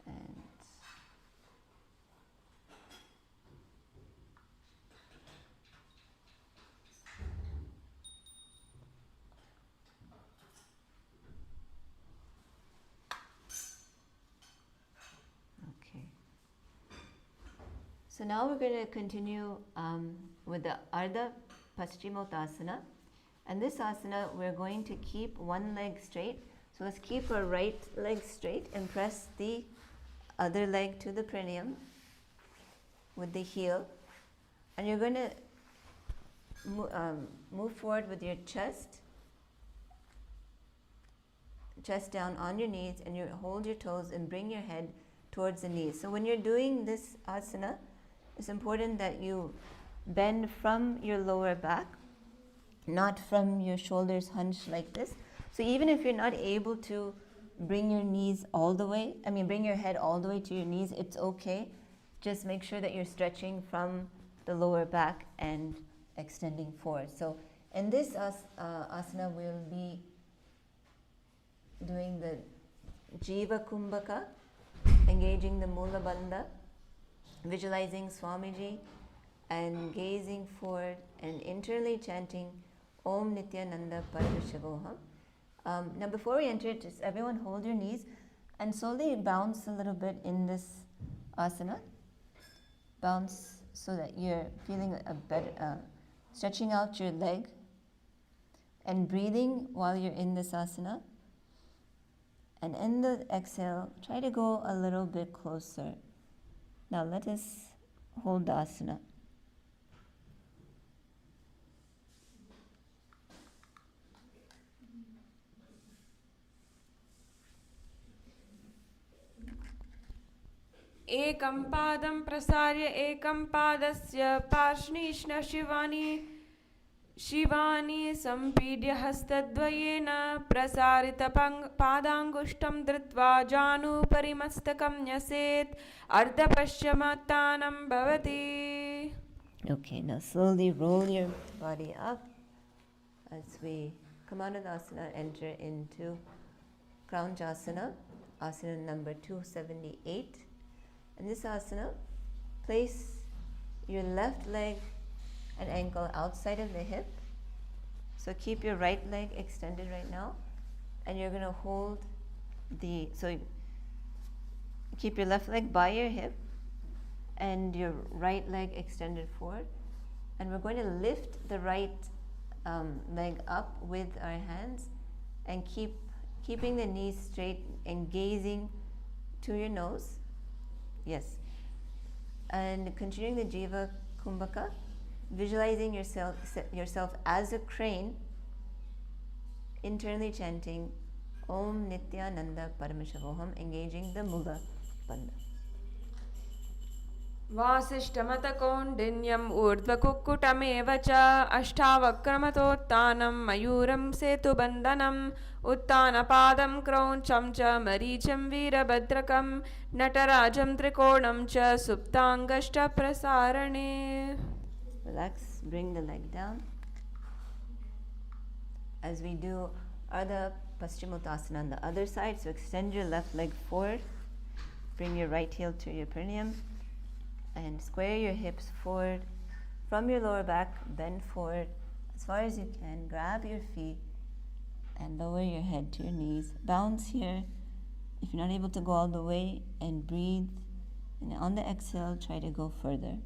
And okay. So now we're going to continue with the Ardha Paschimottanasana. And this asana, we're going to keep one leg straight. So let's keep our right leg straight and press the other leg to the perineum with the heel. And you're going to move forward with your chest down on your knees, and you hold your toes and bring your head towards the knees. So when you're doing this asana, it's important that you bend from your lower back, not from your shoulders hunched like this. So even if you're not able to bring your knees all the way, bring your head all the way to your knees, it's okay. Just make sure that you're stretching from the lower back and extending forward. So in this asana, we'll be doing the Jiva Kumbhaka, engaging the Mula Bandha, visualizing Swamiji and gazing forward and internally chanting Om Nithyananda Parameshavoham. Now before we enter it, just everyone hold your knees and slowly bounce a little bit in this asana. Bounce so that you're feeling a better, stretching out your leg and breathing while you're in this asana. And in the exhale, try to go a little bit closer. Now let us hold the asana. एकं पादं प्रसार्य एकं पादस्य पार्ष्णीष्ण शिवानि सम्पीड्य हस्तद्वयेन पादाङ्गुष्ठं धृत्वा जानुपरिमस्तकं न्यसेत् अर्धपश्चिमोत्थानं भवति. Okay, now slowly roll your body up as we come out of the asana, enter into Kraunchasana, asana number 278. In this asana, place your left leg and ankle outside of the hip. So keep your right leg extended right now, and you're going to hold so keep your left leg by your hip and your right leg extended forward, and we're going to lift the right leg up with our hands and keeping the knees straight and gazing to your nose. Yes. And continuing the Jiva Kumbhaka, visualizing yourself as a crane, internally chanting Om Nithyananda Paramashavoham, engaging the Mula Bandha. वासिष्ठमतकौण्डिन्यम् ऊर्ध्वकुक्कुटमेव च अष्टावक्रमतोत्थानं मयूरं सेतुबन्धनम् उत्थानपादं क्रौञ्चं च मरीचिं वीरभद्रकं नटराजं त्रिकोणं च सुप्ताङ्गष्टप्रसारणे. Relax, bring the leg down. As we do Ardha Paschimottanasana on the other side, so extend your left leg forward, bring your right heel to your perineum, and square your hips forward from your lower back, bend forward as far as you can, grab your feet and lower your head to your knees. Bounce here if you're not able to go all the way, and breathe, and on the exhale try to go further.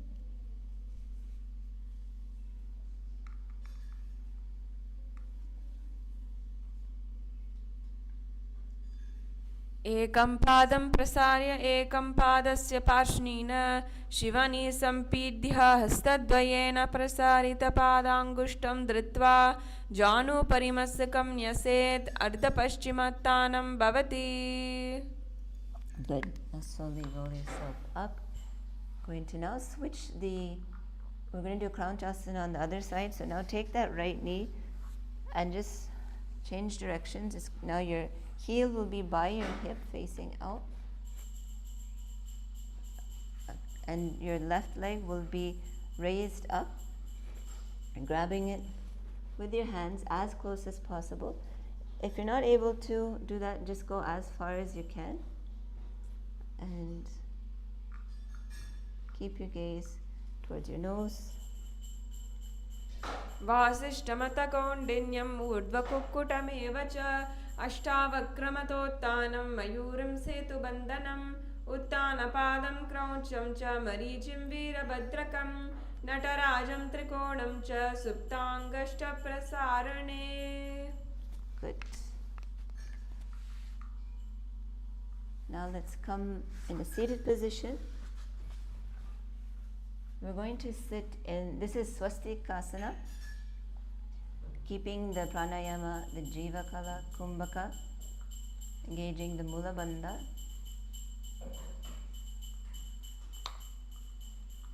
एकं पादं प्रसार्य एकं पादस्य पार्ष्णेन शिवानि सम्पीड्य हस्तद्वयेन प्रसारितपादाङ्गुष्ठं धृत्वा जानुपरिमस्तकं न्यसेत् अर्धपश्चिमोत्थानं भवति. Good. Now slowly roll yourself up. Going to now switch we're going to do Kraunchasana on the other side. So now take that right knee and just change directions. Now your heel will be by your hip facing out, and your left leg will be raised up and grabbing it with your hands as close as possible. If you're not able to do that, just go as far as you can and keep your gaze towards your nose. वासिष्ठमतकौण्डिन्यम् ऊर्ध्वकुक्कुटमेव च अष्टावक्रमतोत्थानं मयूरं सेतुबन्धनम् उत्थानपादं क्रौञ्चं च मरीचिं वीरभद्रकं नटराजं त्रिकोणं च सुप्ताङ्गष्टप्रसारणे. Good. Now let's come in a seated position. We're going to sit in, this is Swastikasana, keeping the pranayama, the Jivakala, Kumbhaka, engaging the Mula Bandha.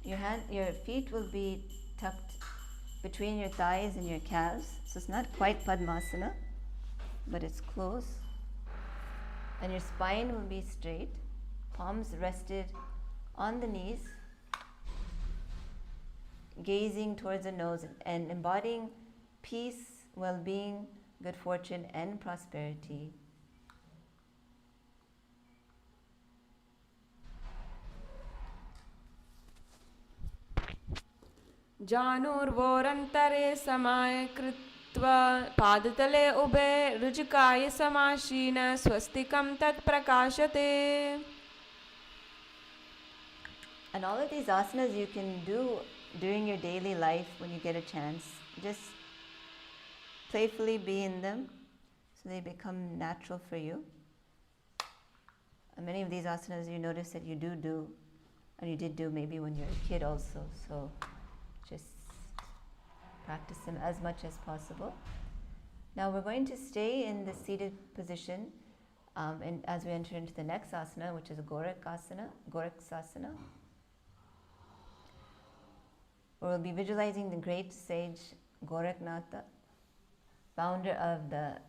Your feet will be tucked between your thighs and your calves. So it's not quite Padmasana, but it's close. And your spine will be straight, palms rested on the knees, gazing towards the nose and embodying peace, well-being, good fortune and prosperity. जानुर्वोरन्तरे समाय कृत्वा पादतले उभे रुजुकाय समासीन स्वस्तिकं तत्प्रकाशते. And all of these asanas you can do during your daily life when you get a chance. Just playfully be in them so they become natural for you. And many of these asanas you notice that you do, and you did do maybe when you were a kid also. So just practice them as much as possible. Now we're going to stay in the seated position And as we enter into the next asana, which is Goraksasana, we'll be visualizing the great sage Goraknatha, founder of the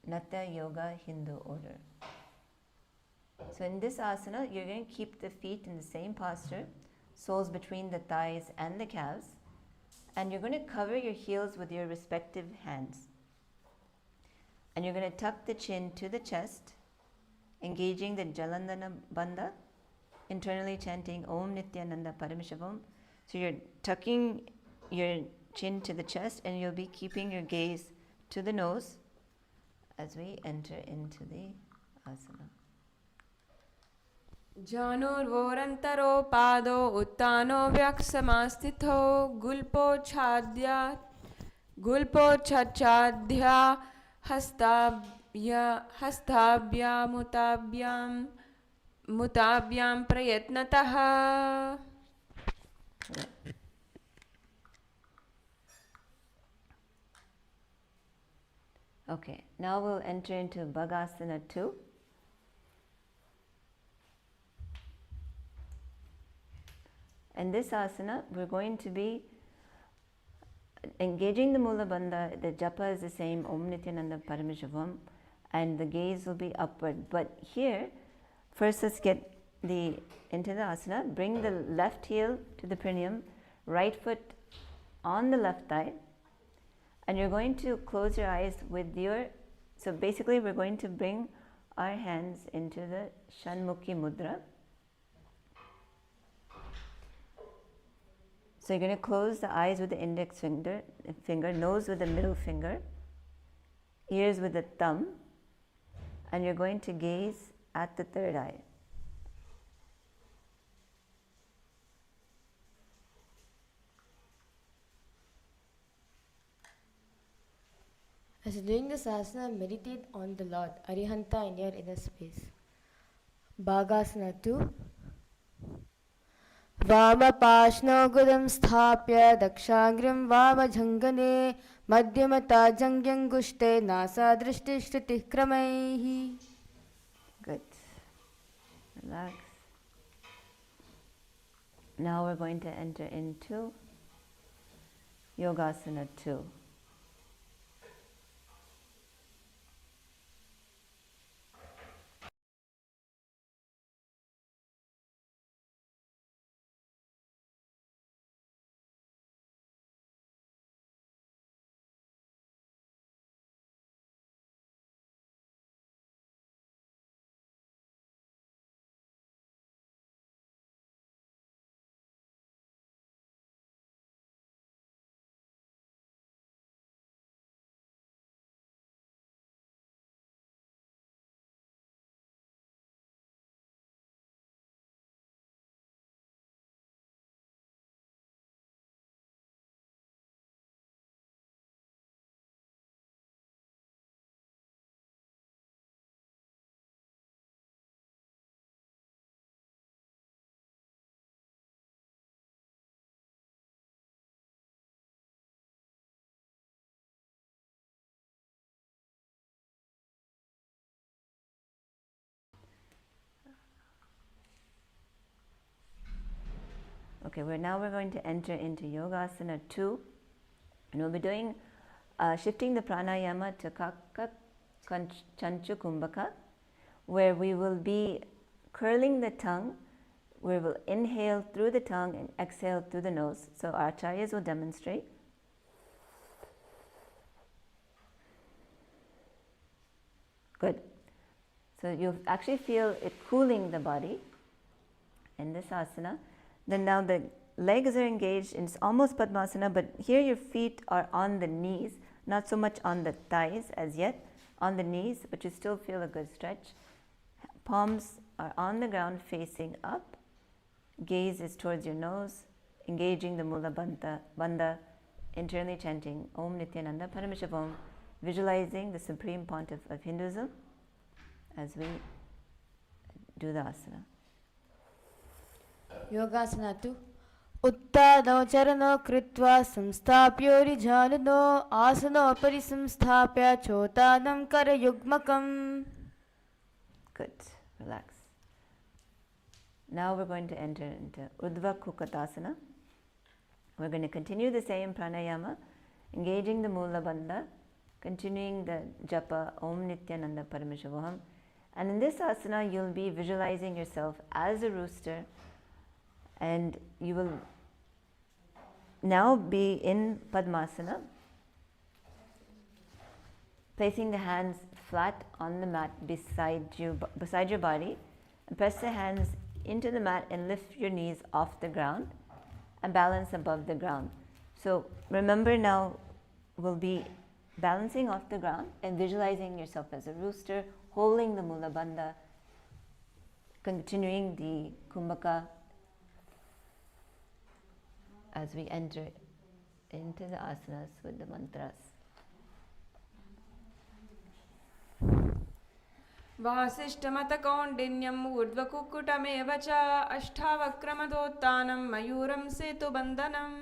Natya Yoga Hindu order. So in this asana, you're going to keep the feet in the same posture, soles between the thighs and the calves, and you're going to cover your heels with your respective hands. And you're going to tuck the chin to the chest, engaging the Jalandhana Bandha, internally chanting Om Nithyananda Paramashivam. So you're tucking your chin to the chest, and you'll be keeping your gaze to the nose as we enter into the asana. Janurvorantaro pado uttano vyaksamasthitho gulpo chachadhya hastabhya mutabhyam prayatnataha. Okay, now we'll enter into Bhagasana 2. In this asana, we're going to be engaging the Mula Bandha. The japa is the same, Om Nithyananda Paramashivam, and the gaze will be upward. But here, first let's get into the asana. Bring the left heel to the perineum, right foot on the left thigh, and you're going to close your eyes with so basically we're going to bring our hands into the Shanmukhi Mudra. So you're going to close the eyes with the index finger, nose with the middle finger, ears with the thumb, and you're going to gaze at the third eye. As you're doing this asana, meditate on the Lord, Arihanta, in your inner space. Bhagasana 2. Vamapashno gudam sthapya dakshangrim vamajhangane madhyamata jangyangushte nasa drishti shruti kramaihi. Good. Relax. Now we're going to enter into Yogasana 2. Okay, we're going to enter into Yogasana 2, and we'll be doing shifting the pranayama to Kaka Chanchu Kumbhaka, where we will be curling the tongue, where we'll inhale through the tongue and exhale through the nose. So our acharyas will demonstrate. Good. So you actually feel it cooling the body in this asana. Then now the legs are engaged, and it's almost Padmasana, but here your feet are on the knees, not so much on the thighs as yet, on the knees, but you still feel a good stretch. Palms are on the ground facing up. Gaze is towards your nose, engaging the Mula Bandha, internally chanting Om Nithyananda Paramashivam, visualizing the Supreme Pontiff of Hinduism as we do the asana. Yogasana 2. Uttadau charano kritva samstapyori janano asano parisamsthapya chotanam karayugmakam. Good. Relax. Now we're going to enter into Urdhva Kukutasana. We're going to continue the same pranayama, engaging the Mula Bandha, continuing the japa Om Nithyananda Parameshavoham. And in this asana, you'll be visualizing yourself as a rooster, and you will now be in Padmasana, placing the hands flat on the mat beside your body, and press the hands into the mat and lift your knees off the ground and balance above the ground. So remember, now we'll be balancing off the ground and visualizing yourself as a rooster, holding the Mula Bandha, continuing the Kumbhaka as we enter into the asanas with the mantras. वासिष्ठमतकौण्डिन्यम् ऊर्ध्वकुक्कुटमेव च अष्टावक्रमदोत्तानं मयूरं सेतुबन्धनम्.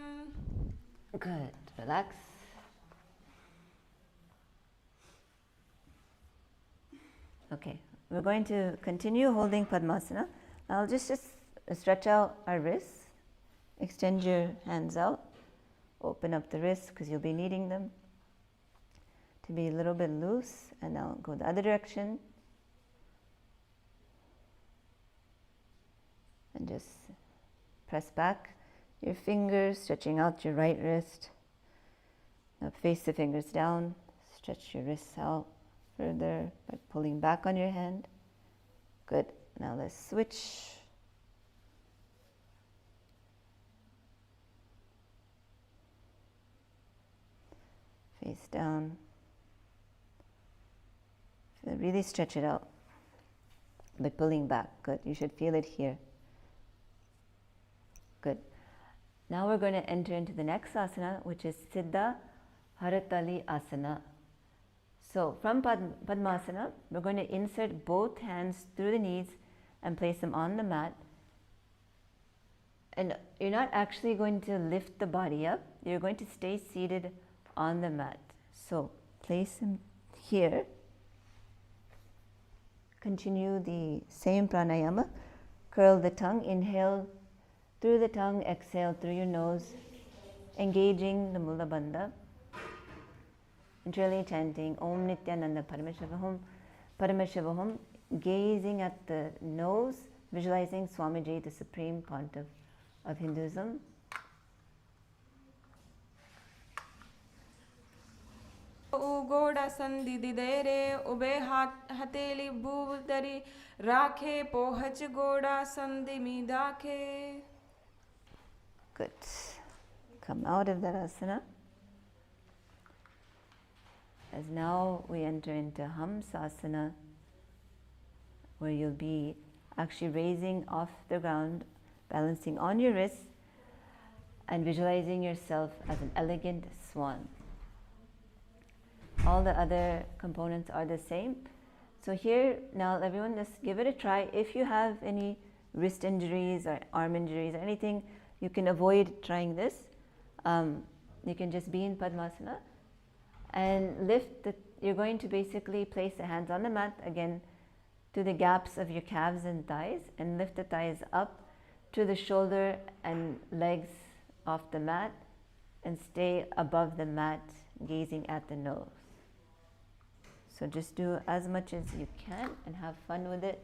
Good. Relax. Okay, we're going to continue holding Padmasana. I'll just stretch out our wrists. Extend your hands out. Open up the wrists because you'll be needing them to be a little bit loose. And now go the other direction. And just press back your fingers, stretching out your right wrist. Now face the fingers down. Stretch your wrists out further by pulling back on your hand. Good. Now let's switch. Face down. Really stretch it out by pulling back. Good. You should feel it here. Good. Now we're going to enter into the next asana, which is Siddha Haratali Asana. So from Padmasana, we're going to insert both hands through the knees and place them on the mat. And you're not actually going to lift the body up. You're going to stay seated on the mat. So place them here. Continue the same pranayama. Curl the tongue. Inhale through the tongue. Exhale through your nose. Engaging the Mula Bandha. And really chanting Om Nithyananda Parameshavoham, Parameshavoham, gazing at the nose, visualizing Swamiji, the supreme pontiff of Hinduism. Ugoda sandididere ube hateli buvdari rakhe pohach goda sandimidake. Good. Come out of that asana. As now we enter into Hamsasana, where you'll be actually raising off the ground, balancing on your wrists, and visualizing yourself as an elegant swan. All the other components are the same. So here, now everyone just give it a try. If you have any wrist injuries or arm injuries or anything, you can avoid trying this. You can just be in Padmasana. And you're going to basically place the hands on the mat again to the gaps of your calves and thighs, and lift the thighs up to the shoulder and legs off the mat, and stay above the mat gazing at the nose. So just do as much as you can and have fun with it.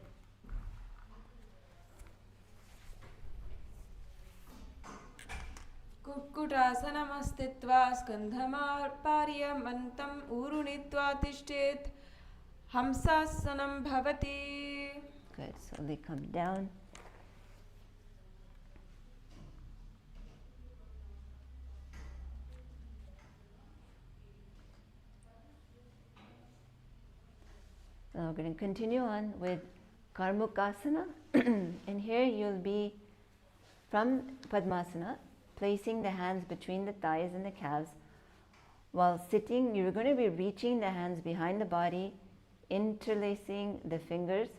कुक्कुटासनमस्तित्वा स्कन्धमार्पार्यमन्तं ऊरुणित्वा तिष्ठेत् हंसासनं भवति. Good. Slowly come down. Now we're going to continue on with Karmukasana. And here you'll be from Padmasana, placing the hands between the thighs and the calves. While sitting, you're going to be reaching the hands behind the body, interlacing the fingers,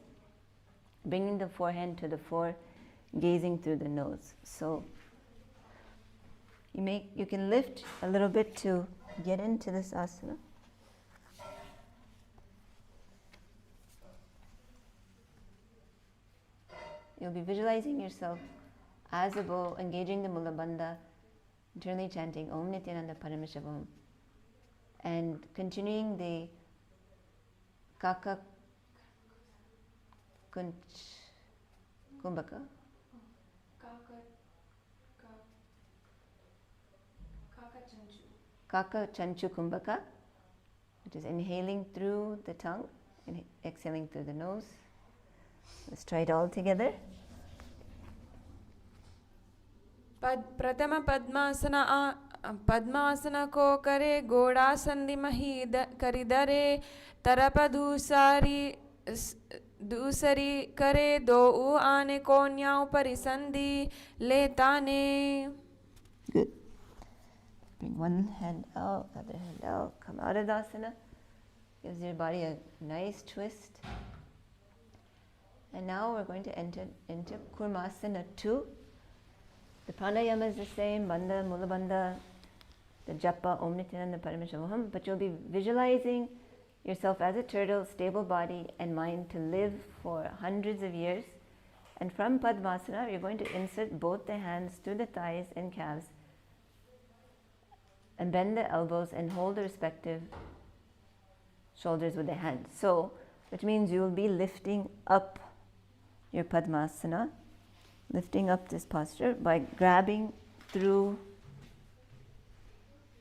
bringing the forehand to the floor, gazing through the nose. So you can lift a little bit to get into this asana. you'll be visualizing yourself as a bow, engaging the Mula Bandha, internally chanting Om Nithyananda Paramashivam, and continuing the Kaka Kunch Kumbhaka. Kaka Chanchu Kumbhaka, which is inhaling through the tongue and exhaling through the nose. Let's try it all together. प्रथम पद्मासन को करे घोड़ासन मही करिदरे तरप दूसरी करे दो आने कोन्याओं परिसंधि लेताने. Good. Bring one hand out, other hand out. Come out of Dasana. Gives your body a nice twist. And now we're going to enter into Kurmasana 2. The pranayama is the same, bandha, mula bandha, the japa, Om Nithyananda Paramashivam, but you'll be visualizing yourself as a turtle, stable body and mind to live for hundreds of years. And from Padmasana, you're going to insert both the hands through the thighs and calves and bend the elbows and hold the respective shoulders with the hands. So, which means you will be lifting up your Padmasana, lifting up this posture by grabbing through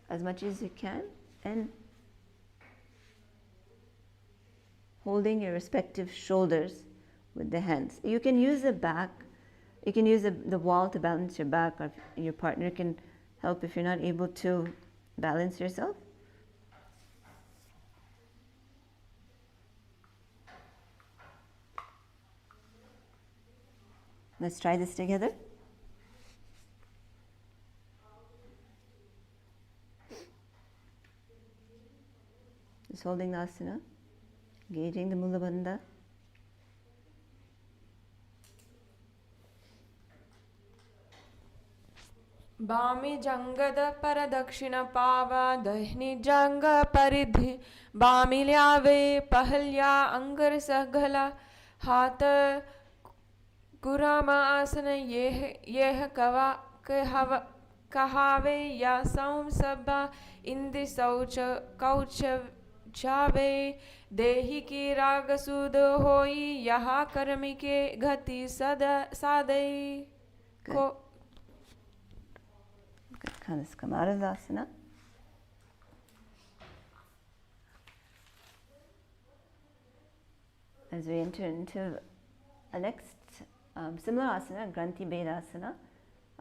as much as you can and holding your respective shoulders with the hands. You can use the back, you can use the wall to balance your back, or your partner can help if you're not able to balance yourself. Let's try this together. Just holding the asana, engaging the Mula Bandha. बामी जंगद पर दक्षिण पावा दहनी जंग परिधि बामी ल्यावे पहल्या अंगर सघला हाथ कुरामा आसन यह कहावे या सौम सबा इंद्र शौच कौच जावे देहि की राग सुध होई यहाँ कर्म के गति सादे को. Let's come out of the asana. As we enter into a next similar asana, Granthi Bedasana,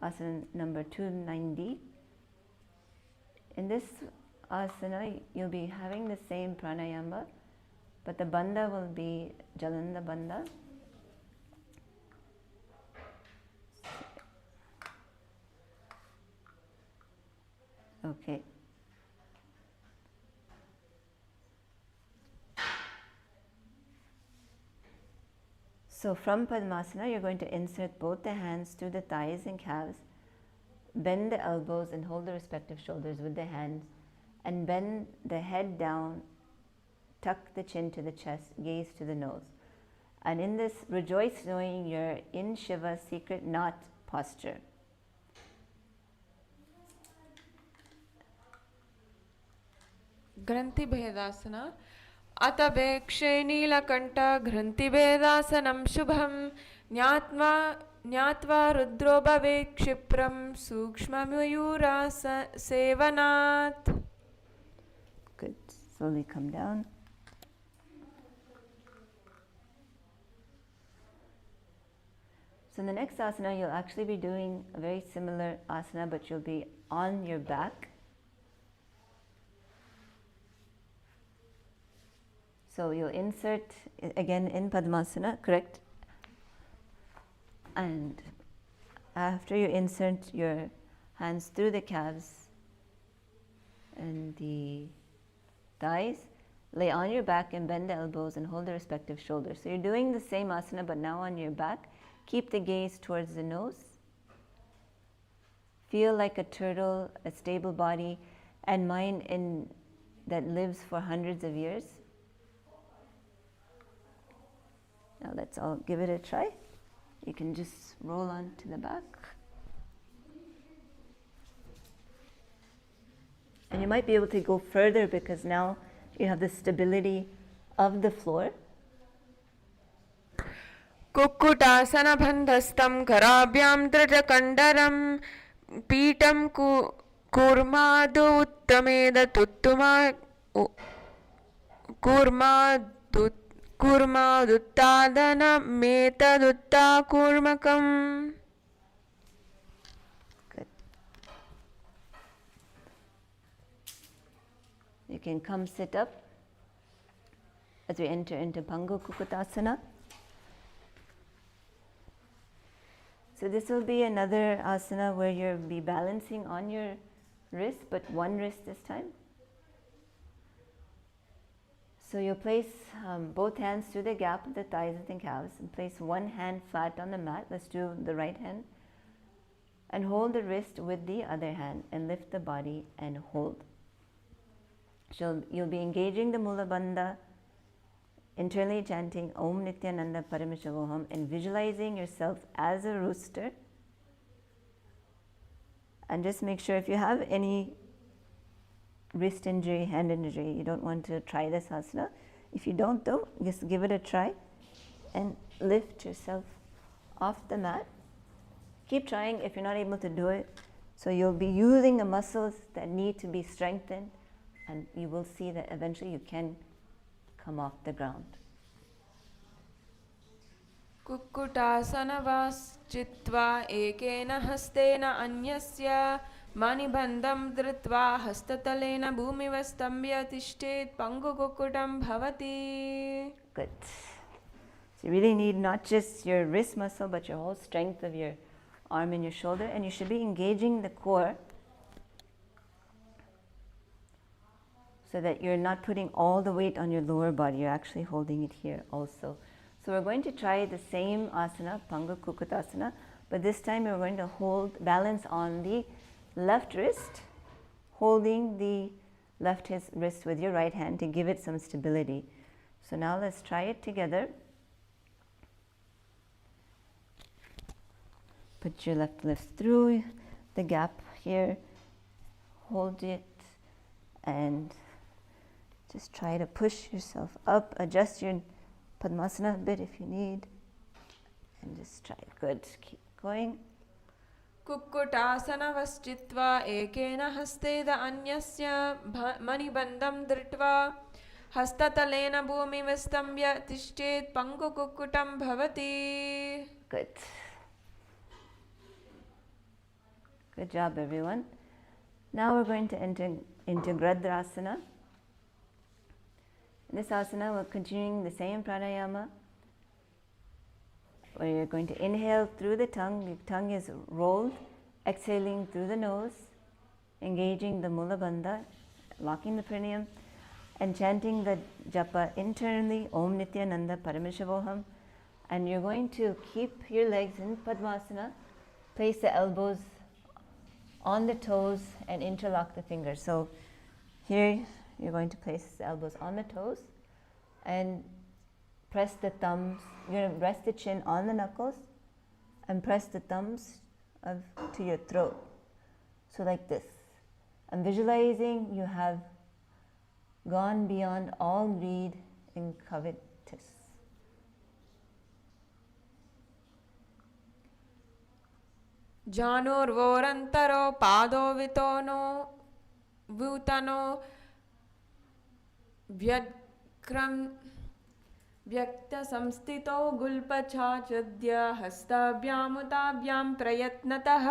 asana number 290. In this asana, you'll be having the same pranayama, but the bandha will be Jalanda bandha. Okay. So from Padmasana, you're going to insert both the hands through the thighs and calves, bend the elbows and hold the respective shoulders with the hands, and bend the head down, tuck the chin to the chest, gaze to the nose. And in this, rejoice knowing you're in Shiva's secret knot posture. ग्रंथि भेदासना अतवेक्षे नीलकंठ ग्रंथि भेदासनं शुभं ज्ञात्वा रुद्रो भवेत् क्षिप्रं सूक्ष्ममयूरास सेवनात्. Good. Slowly come down. So in the next asana, you'll actually be doing a very similar asana, but you'll be on your back. So you'll insert again in Padmasana, correct? And after you insert your hands through the calves and the thighs, lay on your back and bend the elbows and hold the respective shoulders. So you're doing the same asana but now on your back. Keep the gaze towards the nose. Feel like a turtle, a stable body and mind that lives for hundreds of years. Now let's all give it a try. you can just roll on to the back. And you might be able to go further because now you have the stability of the floor. कुक्कुटासनबन्धस्तं कराभ्यां दृढकण्डरं पीठं कूर्मादु उत्तमेदतुत्तमा कूर्मादुत्तादनमेतदुत्ताकूर्मकम्. Good. You can come sit up as we enter into Pangu Kukutasana. So this will be another asana where you'll be balancing on your wrist, but one wrist this time. So you'll place both hands through the gap of the thighs and calves and place one hand flat on the mat. Let's do the right hand. And hold the wrist with the other hand and lift the body and hold. So you'll be engaging the Mula Bandha, internally chanting Om Nithyananda Parameshavoham and visualizing yourself as a rooster. And just make sure if you have any wrist injury, hand injury, you don't want to try this asana. If you don't though, just give it a try and lift yourself off the mat. Keep trying if you're not able to do it. So you'll be using the muscles that need to be strengthened and you will see that eventually you can come off the ground. कुक्कुटासनवाश्चित्वा एकेन हस्तेन अन्यस्य मणिबन्धं धृत्वा हस्ततलेन भूमिवस्थम्भ्य तिष्ठेत् पङ्गुकुक्कुटं भवति. Good. So you really need not just your wrist muscle but your whole strength of your arm and your shoulder, and you should be engaging the core so that you're not putting all the weight on your lower body, you're actually holding it here also. So we're going to try the same asana, Pangu Kukutasana, but this time we're going to hold balance on the left wrist, holding the left wrist with your right hand to give it some stability. So now let's try it together. Put your left wrist through the gap here, hold it and just try to push yourself up, adjust your Padmasana a bit if you need, and just try. Good. Keep going. कुक्कुटासनवश्चित्वा एकेन हस्तेन अन्यस्य मणिबन्धं धृत्वा हस्ततलेन भूमिवस्थम्भ्य तिष्ठेत् पङ्गुकुक्कुटं भवति. Good. Good job, everyone. Now we're going to enter into Gradrasana. In this asana, we're continuing the same pranayama, where you're going to inhale through the tongue is rolled, exhaling through the nose, engaging the Mula Bandha, locking the perineum, and chanting the japa internally, Om Nithyananda Parameshavoham, and you're going to keep your legs in Padmasana, place the elbows on the toes and interlock the fingers. So here you're going to place the elbows on the toes and press the thumbs. You're going to rest the chin on the knuckles and press the thumbs to your throat. So like this. I'm visualizing you have gone beyond all greed and covetous. जानोर्वोरन्तरो पादो वितोनो भूतनो व्यक्तसंस्थितो गुल्पछाचद्य हस्ताभ्यामुताभ्यां प्रयत्नतः.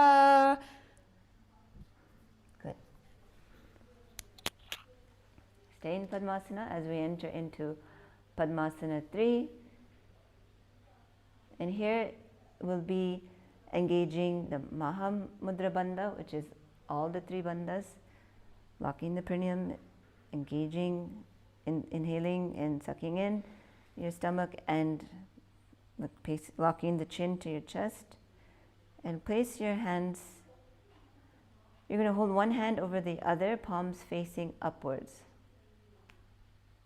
Good. Stay in Padmasana as we enter into Padmasana 3. And here we'll be engaging the Mahamudra Bandha, which is all the three bandhas, locking the perineum, engaging, inhaling and sucking in your stomach, and locking the chin to your chest. And place your hands, you're going to hold one hand over the other, palms facing upwards.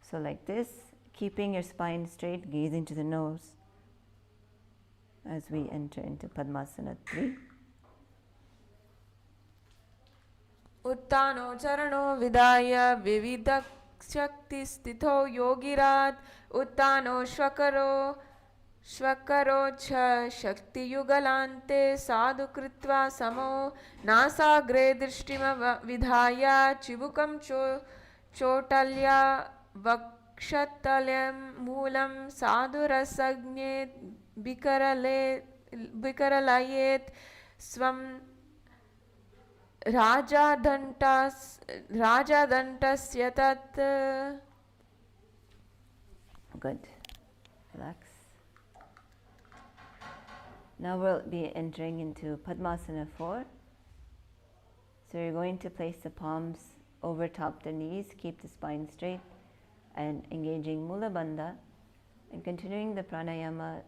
So like this, keeping your spine straight, gazing to the nose. as we enter into Padmasana 3. उत्तानो चरणो विदाय विविध शक्ति स्थितो योगिरात् उत्तानो श्वकरो च शक्तियुगलान्ते साधु कृत्वा समो नासाग्रे दृष्टिमविधाय चिबुकं चोटल्या वक्षतलं मूलं साधुरसज्ञे विकरलयेत् स्वं राजादण्टस्य तत्. Good. Relax. Now we'll be entering into Padmasana 4. So you're going to place the palms over top the knees, keep the spine straight, and engaging Mula Bandha, and continuing the pranayama.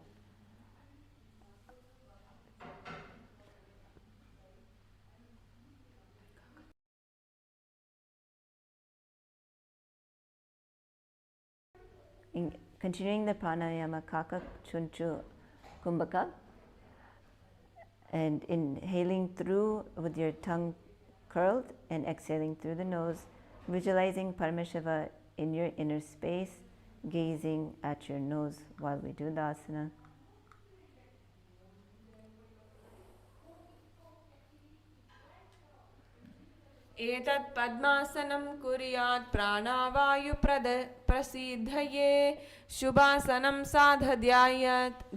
Continuing the pranayama Kaka Chunchu Kumbhaka, and inhaling through with your tongue curled and exhaling through the nose, visualizing Paramashiva in your inner space, gazing at your nose while we do the asana. एतत् पद्मासनं कुर्यात् प्राणावायु प्रसीदये शुभासनं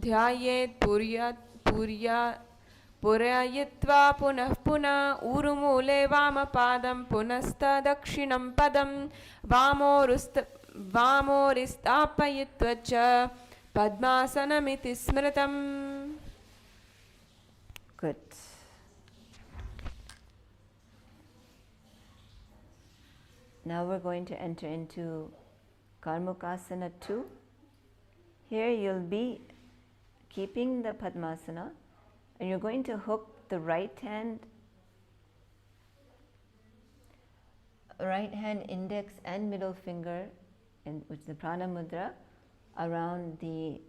ध्यायेत् पूरयित्वा पुनः पुनः ऊरुमूले वामपादं पुनस्तदक्षिणं पदं वामोरिस्थापयित्वा च पद्मासनमिति स्मृतम्. Good. Now we're going to enter into Karmukasana 2. Here you'll be keeping the Padmasana, and you're going to hook the right hand index and middle finger, which is the Prana Mudra, around the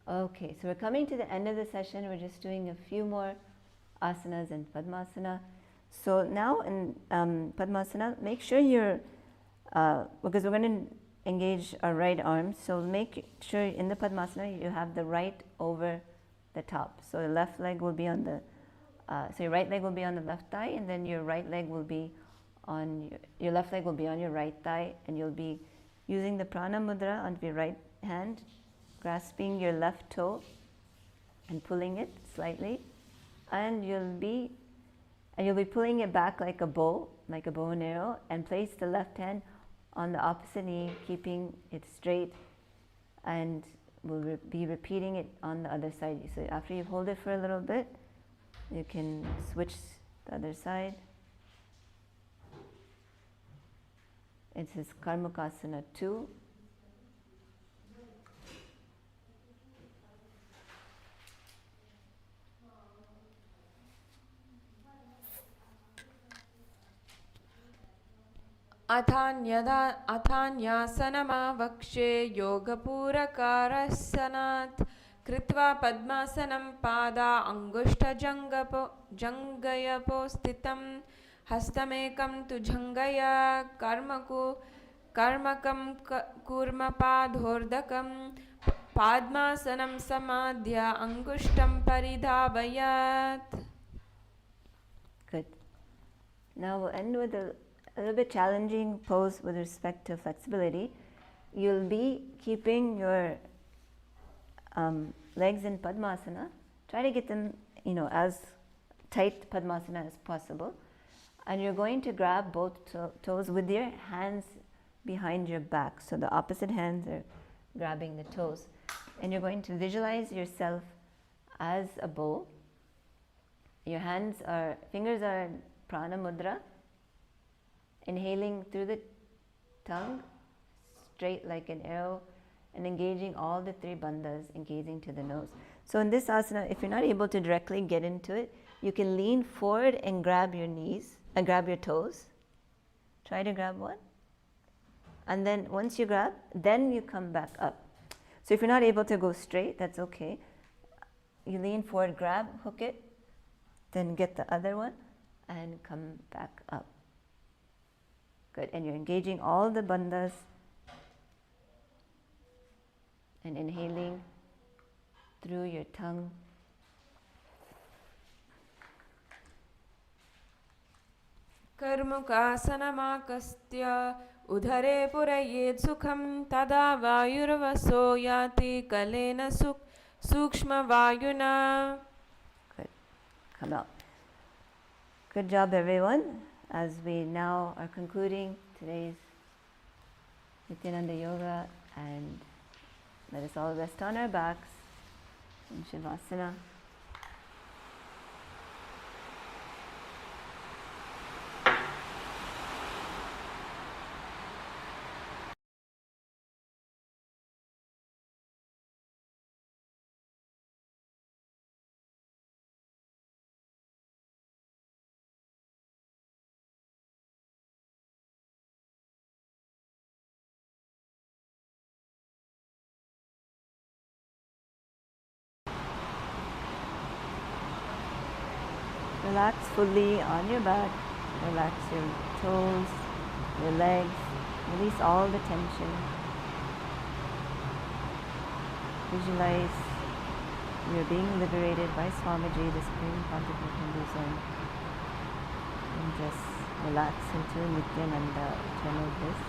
Okay, so we're coming to the end of the session. We're just doing a few more asanas and Padmasana. So now in Padmasana, make sure you're, because we're going to engage our right arm, so make sure in the Padmasana you have the right over the top. So the left leg will be on the, so your right leg will be on the left thigh, and then your right leg will be on, your left leg will be on your right thigh, and you'll be using the Prana Mudra on your right hand, grasping your left toe and pulling it slightly, and you'll be pulling it back like a bow and arrow, and place the left hand on the opposite knee, keeping it straight, and we'll be repeating it on the other side. So after you hold it for a little bit, you can switch the other side. It says Karmakasana 2. अथान्यासनमावक्षे योगपूरकारसनात् कृत्वा पद्मासनं पादा अङ्गुष्ठजङ्गयपो स्थितं हस्तमेकं तु जङ्गय कर्मकं कूर्मपादोर्धकं पाद्मासनं समाद्य अङ्गुष्ठं परिधावयत्. Good. Now we'll end with a little bit challenging pose with respect to flexibility. You'll be keeping your legs in Padmasana. Try to get them, as tight Padmasana as possible. And you're going to grab both toes with your hands behind your back. So the opposite hands are grabbing the toes. And you're going to visualize yourself as a bow. Your fingers are in Prana Mudra. Inhaling through the tongue, straight like an arrow, and engaging all the 3 bandhas, engaging to the nose. So in this asana, if you're not able to directly get into it, you can lean forward and grab your knees, and grab your toes. Try to grab one. And then once you grab, then you come back up. So if you're not able to go straight, that's okay. You lean forward, grab, hook it, then get the other one, and come back up. Good, and you're engaging all the bandhas and inhaling through your tongue. कर्मुकासनमाकस्त्य उदरे पुरयेत् सुखं तदा वायुर्वसो याति कलेन सूक्ष्मवायुना. Good, come out. Good job, everyone. As we now are concluding today's Nithyananda Yoga, and let us all rest on our backs in Shavasana. Relax fully on your back. Relax your toes, your legs. Release all the tension. Visualize you're being liberated by Swamiji, the Supreme Contemplative Hinduism. And just relax into Nithyananda, eternal bliss.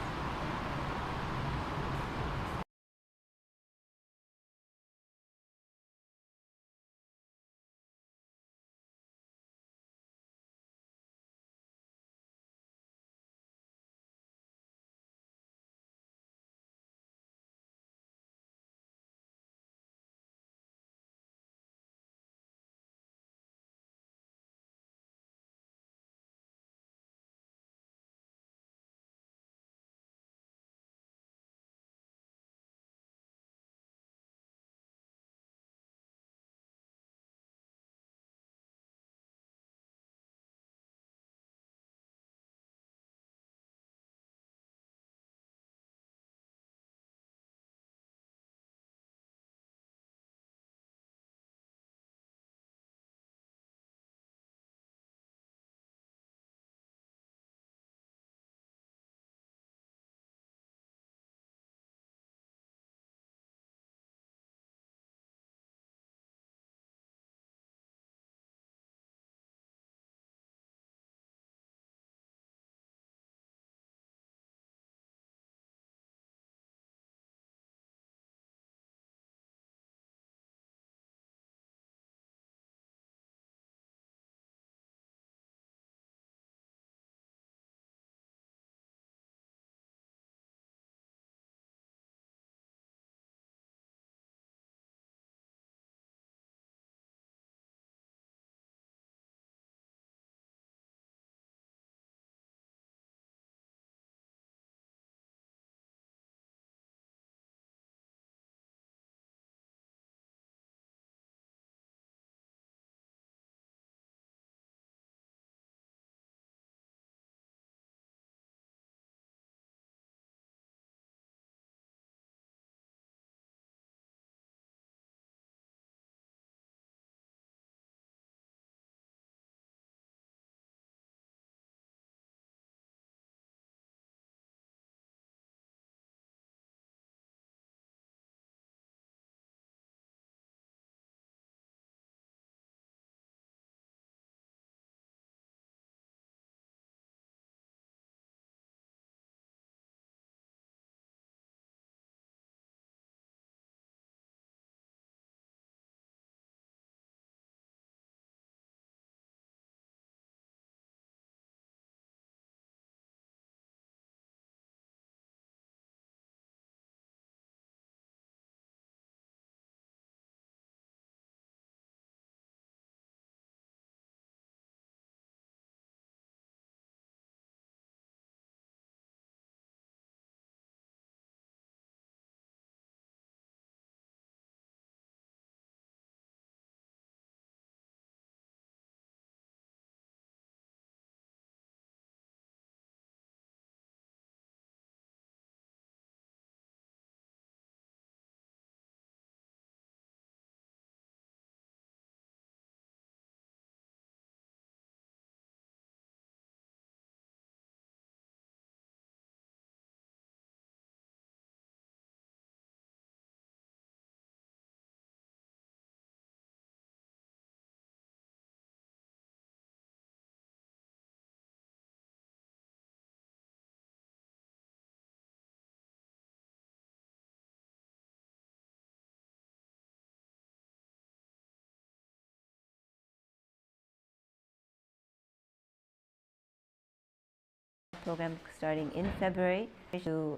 program starting in February to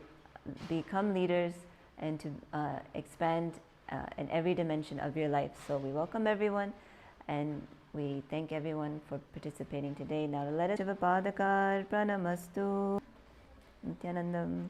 become leaders and to expand in every dimension of your life. So we welcome everyone and we thank everyone for participating today. Now let us Shivapadakar Pranamastu Nithyanandam.